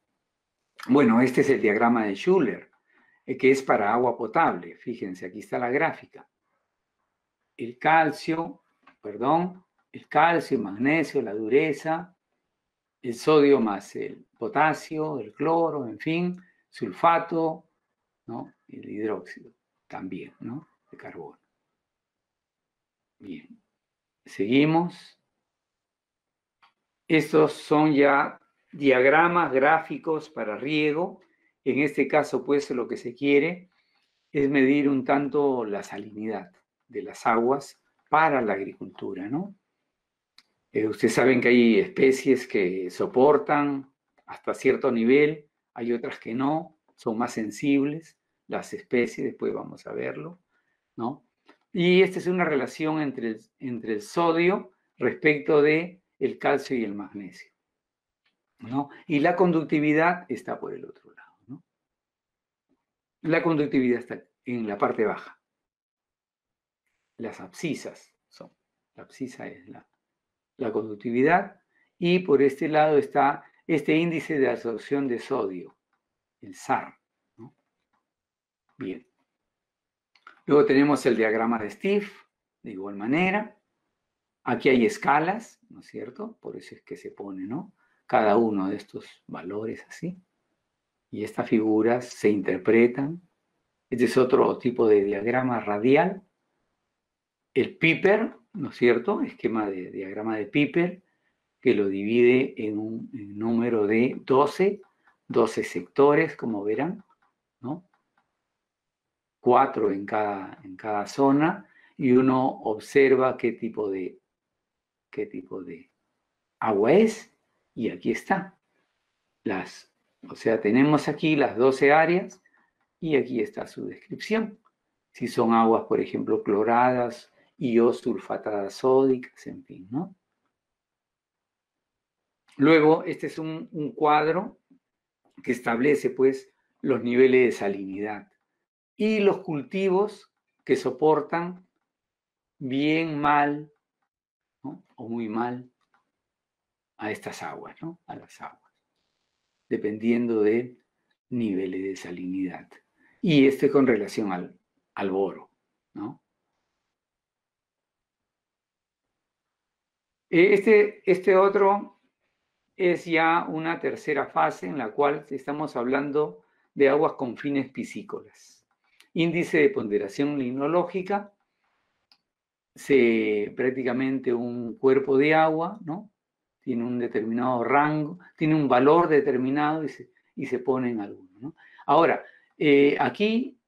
Bueno, este es el diagrama de Schuller, que es para agua potable. Fíjense, aquí está la gráfica. El calcio, el magnesio, la dureza, el sodio más el potasio, el cloro, en fin, sulfato, ¿no? El hidróxido también, ¿no? De carbono. Bien, seguimos. Estos son ya diagramas gráficos para riego. En este caso, pues, lo que se quiere es medir un tanto la salinidad de las aguas para la agricultura, ¿no? Ustedes saben que hay especies que soportan hasta cierto nivel, hay otras que no, son más sensibles, las especies, después vamos a verlo, ¿no? Y esta es una relación entre el sodio respecto de el calcio y el magnesio, ¿no? Y la conductividad está por el otro lado, ¿no? La conductividad está en la parte baja. Las abscisas son. La abscisa es la conductividad y por este lado está este índice de absorción de sodio, el SAR, ¿no? Bien. Luego tenemos el diagrama de Steve, de igual manera. Aquí hay escalas, ¿no es cierto? Por eso es que se pone, ¿no? Cada uno de estos valores así. Y estas figuras se interpretan. Este es otro tipo de diagrama radial. El Piper, ¿no es cierto? Esquema de diagrama de Piper, que lo divide en un número de 12 sectores, como verán, ¿no? 4 en cada zona, y uno observa qué tipo de agua es, y aquí está. O sea, tenemos aquí las 12 áreas, y aquí está su descripción. Si son aguas, por ejemplo, cloradas y o sulfatadas sódicas, en fin, ¿no? Luego, este es un cuadro que establece, pues, los niveles de salinidad y los cultivos que soportan bien, mal, ¿no? O muy mal a estas aguas, ¿no? A las aguas, dependiendo de niveles de salinidad. Y con relación al boro, ¿no? Este otro es ya una tercera fase en la cual estamos hablando de aguas con fines piscícolas. Índice de ponderación limnológica, prácticamente un cuerpo de agua, ¿no? Tiene un determinado rango, tiene un valor determinado y se pone en alguno, ¿no? Ahora, aquí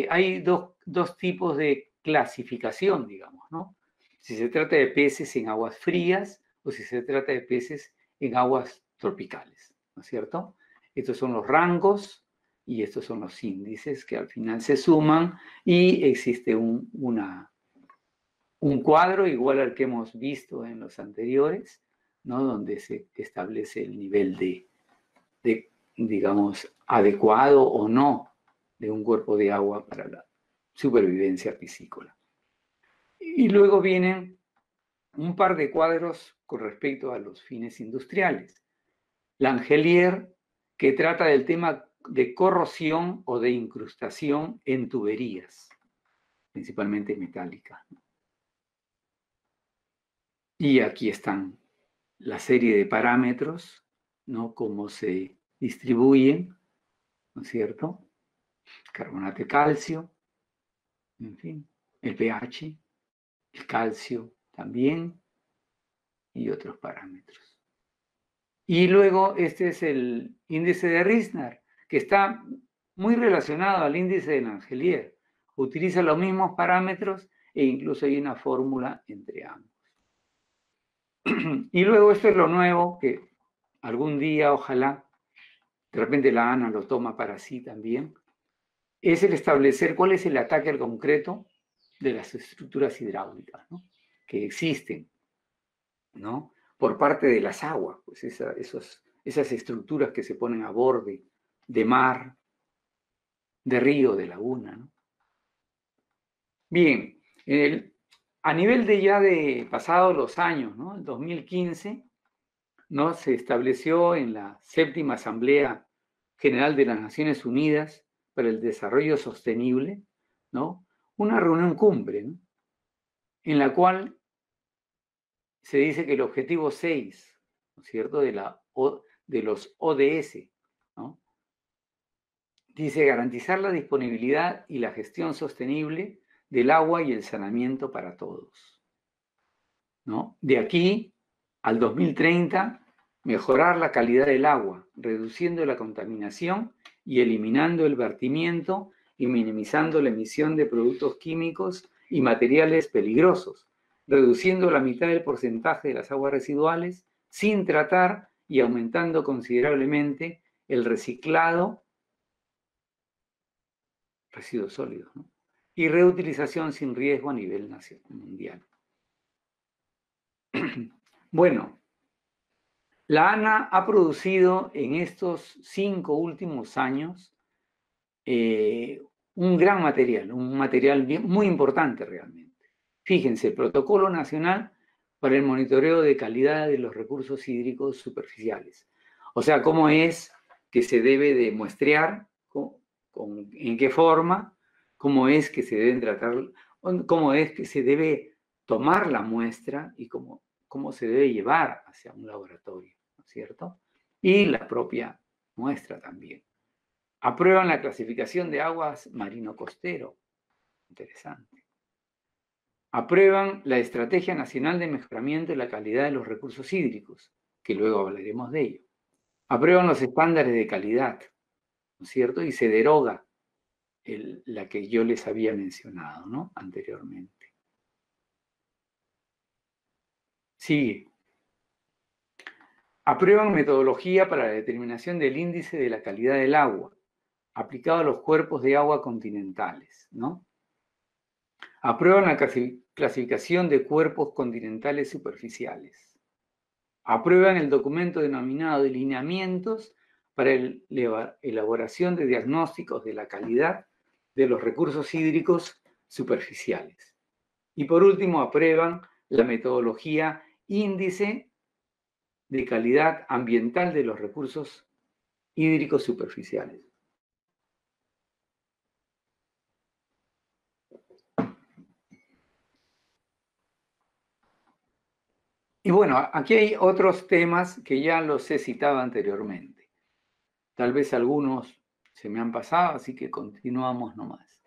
hay dos tipos de clasificación, digamos, ¿no? Si se trata de peces en aguas frías o si se trata de peces en aguas tropicales, ¿no es cierto? Estos son los rangos y estos son los índices que al final se suman y existe un cuadro igual al que hemos visto en los anteriores, ¿no? Donde se establece el nivel de, digamos, adecuado o no de un cuerpo de agua para la supervivencia piscícola. Y luego vienen un par de cuadros con respecto a los fines industriales. Langelier, que trata del tema de corrosión o de incrustación en tuberías, principalmente metálicas. Y aquí están la serie de parámetros, ¿no? Cómo se distribuyen, ¿no es cierto? Carbonato de calcio, en fin, el pH, el calcio también, y otros parámetros. Y luego este es el índice de Riesner, que está muy relacionado al índice de Langelier. Utiliza los mismos parámetros e incluso hay una fórmula entre ambos. Y luego esto es lo nuevo que algún día, ojalá, de repente la ANA lo toma para sí también, es el establecer cuál es el ataque al concreto de las estructuras hidráulicas, ¿no? Que existen, ¿no? Por parte de las aguas, pues esas estructuras que se ponen a borde de mar, de río, de laguna, ¿no? Bien, a nivel de pasados los años, ¿no? El 2015, ¿no? Se estableció en la 7ª Asamblea General de las Naciones Unidas para el Desarrollo Sostenible, ¿no? Una reunión cumbre, ¿no? En la cual se dice que el objetivo 6, ¿no es cierto?, de los ODS, ¿no? Dice garantizar la disponibilidad y la gestión sostenible del agua y el saneamiento para todos, ¿no? De aquí al 2030, mejorar la calidad del agua, reduciendo la contaminación y eliminando el vertimiento y minimizando la emisión de productos químicos y materiales peligrosos, reduciendo la mitad del porcentaje de las aguas residuales sin tratar y aumentando considerablemente el reciclado, residuos sólidos, ¿no? Y reutilización sin riesgo a nivel mundial. Bueno, la ANA ha producido en estos 5 últimos años un gran material, un material muy importante realmente. Fíjense, el Protocolo Nacional para el Monitoreo de Calidad de los Recursos Hídricos Superficiales. O sea, cómo es que se debe de muestrear, en qué forma, cómo es que se deben tratar, cómo es que se debe tomar la muestra y cómo se debe llevar hacia un laboratorio, ¿no es cierto? Y la propia muestra también. Aprueban la clasificación de aguas marino-costero. Interesante. Aprueban la Estrategia Nacional de Mejoramiento de la Calidad de los Recursos Hídricos, que luego hablaremos de ello. Aprueban los estándares de calidad, ¿no es cierto? Y se deroga la que yo les había mencionado, ¿no? Anteriormente. Sigue. Aprueban metodología para la determinación del índice de la calidad del agua, aplicado a los cuerpos de agua continentales, ¿no? Aprueban la clasificación de cuerpos continentales superficiales. Aprueban el documento denominado de lineamientos para la elaboración de diagnósticos de la calidad de los recursos hídricos superficiales. Y por último, aprueban la metodología índice de calidad ambiental de los recursos hídricos superficiales. Y bueno, aquí hay otros temas que ya los he citado anteriormente. Tal vez algunos se me han pasado, así que continuamos nomás.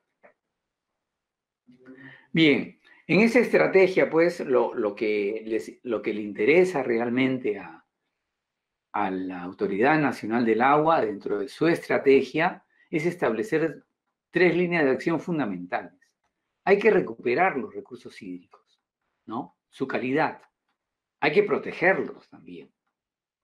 Bien, en esa estrategia, pues, lo que le interesa realmente a la Autoridad Nacional del Agua, dentro de su estrategia, es establecer 3 líneas de acción fundamentales. Hay que recuperar los recursos hídricos, ¿no? Su calidad. Hay que protegerlos también,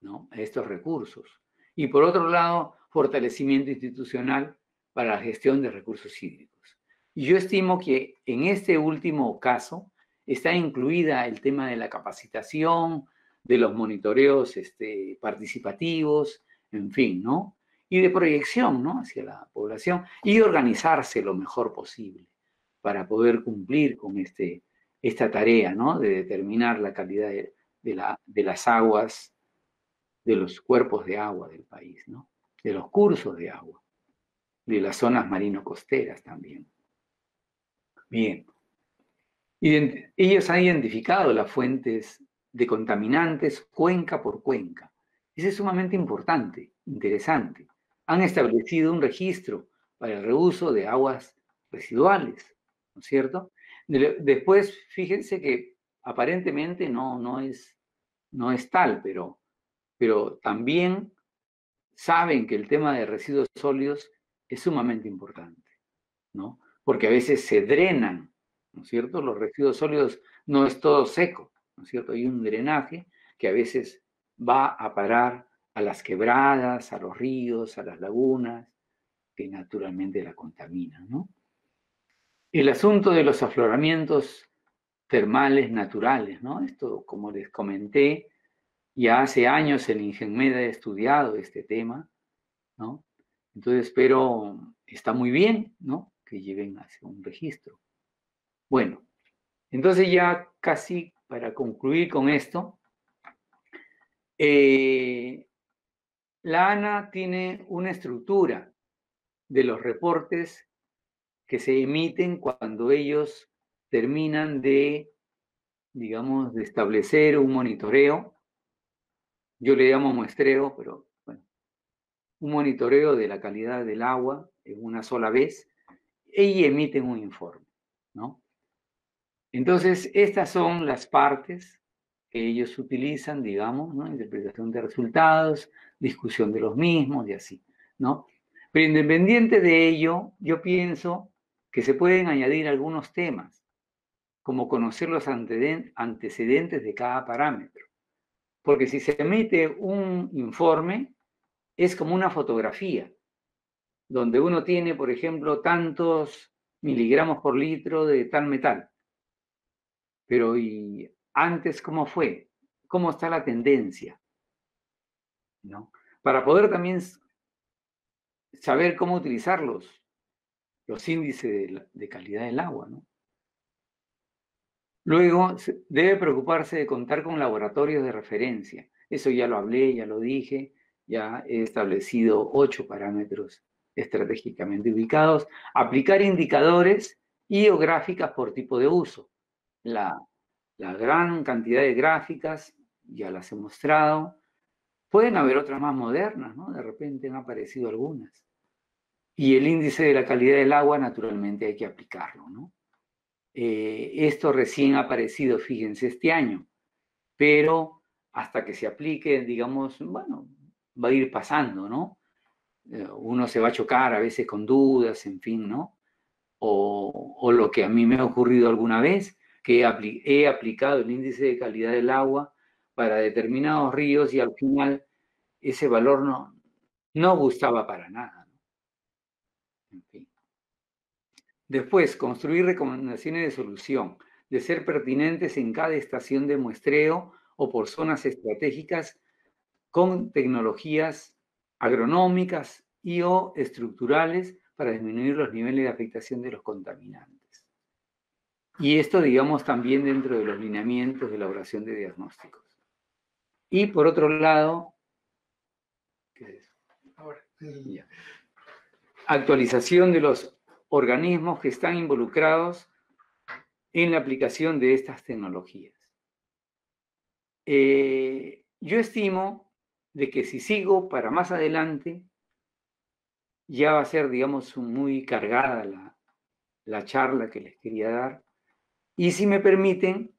¿no? Estos recursos. Y por otro lado, fortalecimiento institucional para la gestión de recursos hídricos. Y yo estimo que en este último caso está incluida el tema de la capacitación, de los monitoreos participativos, en fin, ¿no? Y de proyección, ¿no? Hacia la población y organizarse lo mejor posible para poder cumplir con esta tarea, ¿no? De determinar la calidad de las aguas, de los cuerpos de agua del país, ¿no? De los cursos de agua, de las zonas marino-costeras también. Bien. Ellos han identificado las fuentes de contaminantes cuenca por cuenca. Eso es sumamente importante, interesante. Han establecido un registro para el reuso de aguas residuales, ¿no es cierto? Después, fíjense que aparentemente no es tal, pero también saben que el tema de residuos sólidos es sumamente importante, ¿no? Porque a veces se drenan, ¿no es cierto? Los residuos sólidos no es todo seco, ¿no es cierto? Hay un drenaje que a veces va a parar a las quebradas, a los ríos, a las lagunas, que naturalmente la contaminan, ¿no? El asunto de los afloramientos termales naturales, ¿no? Esto, como les comenté, ya hace años el INGENMED ha estudiado este tema, ¿no? Entonces, pero está muy bien, ¿no? Que lleven hacia un registro. Bueno, entonces ya casi para concluir con esto, la ANA tiene una estructura de los reportes que se emiten cuando ellos terminan de, digamos, de establecer un monitoreo. Yo le llamo muestreo, pero bueno, un monitoreo de la calidad del agua en una sola vez y emiten un informe, ¿no? Entonces, estas son las partes que ellos utilizan, digamos, ¿no? Interpretación de resultados, discusión de los mismos y así, ¿no? Pero independiente de ello, yo pienso que se pueden añadir algunos temas, como conocer los antecedentes de cada parámetro. Porque si se emite un informe, es como una fotografía, donde uno tiene, por ejemplo, tantos miligramos por litro de tal metal. Pero ¿y antes cómo fue? ¿Cómo está la tendencia? ¿No? Para poder también saber cómo utilizar los índices de calidad del agua, ¿no? Luego, debe preocuparse de contar con laboratorios de referencia. Eso ya lo hablé, ya lo dije, ya he establecido 8 parámetros estratégicamente ubicados. Aplicar indicadores y o gráficas por tipo de uso. La gran cantidad de gráficas ya las he mostrado. Pueden haber otras más modernas, ¿no? De repente han aparecido algunas. Y el índice de la calidad del agua, naturalmente, hay que aplicarlo, ¿no? Esto recién ha aparecido, fíjense, este año, pero hasta que se aplique, digamos, bueno, va a ir pasando, ¿no? Uno se va a chocar a veces con dudas, en fin, ¿no? O lo que a mí me ha ocurrido alguna vez, que he aplicado el índice de calidad del agua para determinados ríos y al final ese valor no gustaba para nada, ¿no? En fin. Después, construir recomendaciones de solución, de ser pertinentes en cada estación de muestreo o por zonas estratégicas con tecnologías agronómicas y o estructurales para disminuir los niveles de afectación de los contaminantes. Y esto, digamos, también dentro de los lineamientos de elaboración de diagnósticos. Y por otro lado, ¿qué es?
Ahora,
Ya. Actualización de los organismos que están involucrados en la aplicación de estas tecnologías. Yo estimo de que si sigo para más adelante, ya va a ser, digamos, muy cargada la charla que les quería dar. Y si me permiten,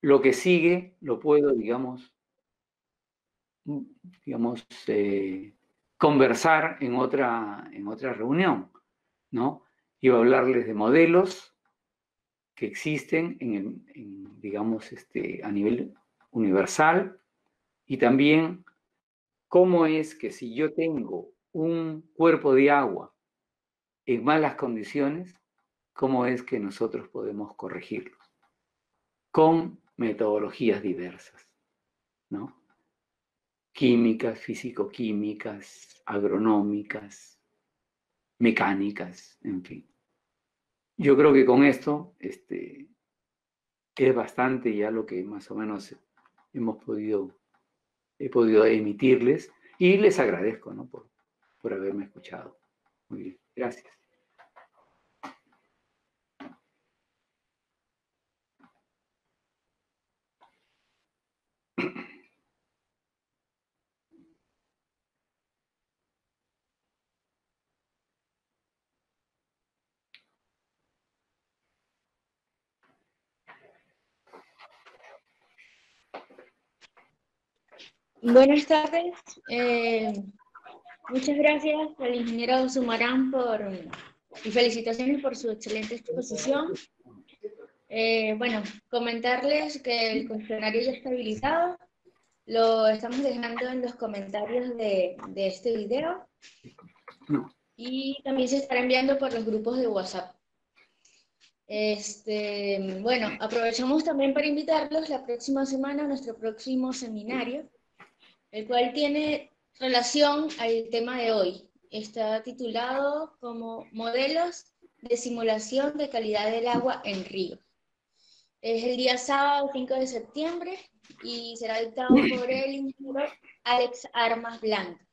lo que sigue lo puedo, digamos, conversar en otra reunión, ¿no? Iba a hablarles de modelos que existen digamos, a nivel universal, y también cómo es que si yo tengo un cuerpo de agua en malas condiciones, cómo es que nosotros podemos corregirlos con metodologías diversas, ¿no? Químicas, físico-químicas, agronómicas, mecánicas, en fin. Yo creo que con esto es bastante ya lo que más o menos he podido emitirles, y les agradezco, ¿no? por haberme escuchado. Muy bien, gracias.
Buenas tardes. Muchas gracias al ingeniero Sumarán y felicitaciones por su excelente exposición. Bueno, comentarles que el cuestionario ya está habilitado. Lo estamos dejando en los comentarios de este video.
No.
Y también se estará enviando por los grupos de WhatsApp. Bueno, aprovechamos también para invitarlos la próxima semana a nuestro próximo seminario, el cual tiene relación al tema de hoy. Está titulado como Modelos de Simulación de Calidad del Agua en Ríos. Es el día sábado 5 de septiembre y será dictado por el ingeniero Alex Armas Blancas.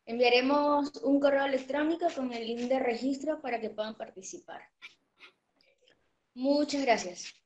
Enviaremos un correo electrónico con el link de registro para que puedan participar. Muchas gracias.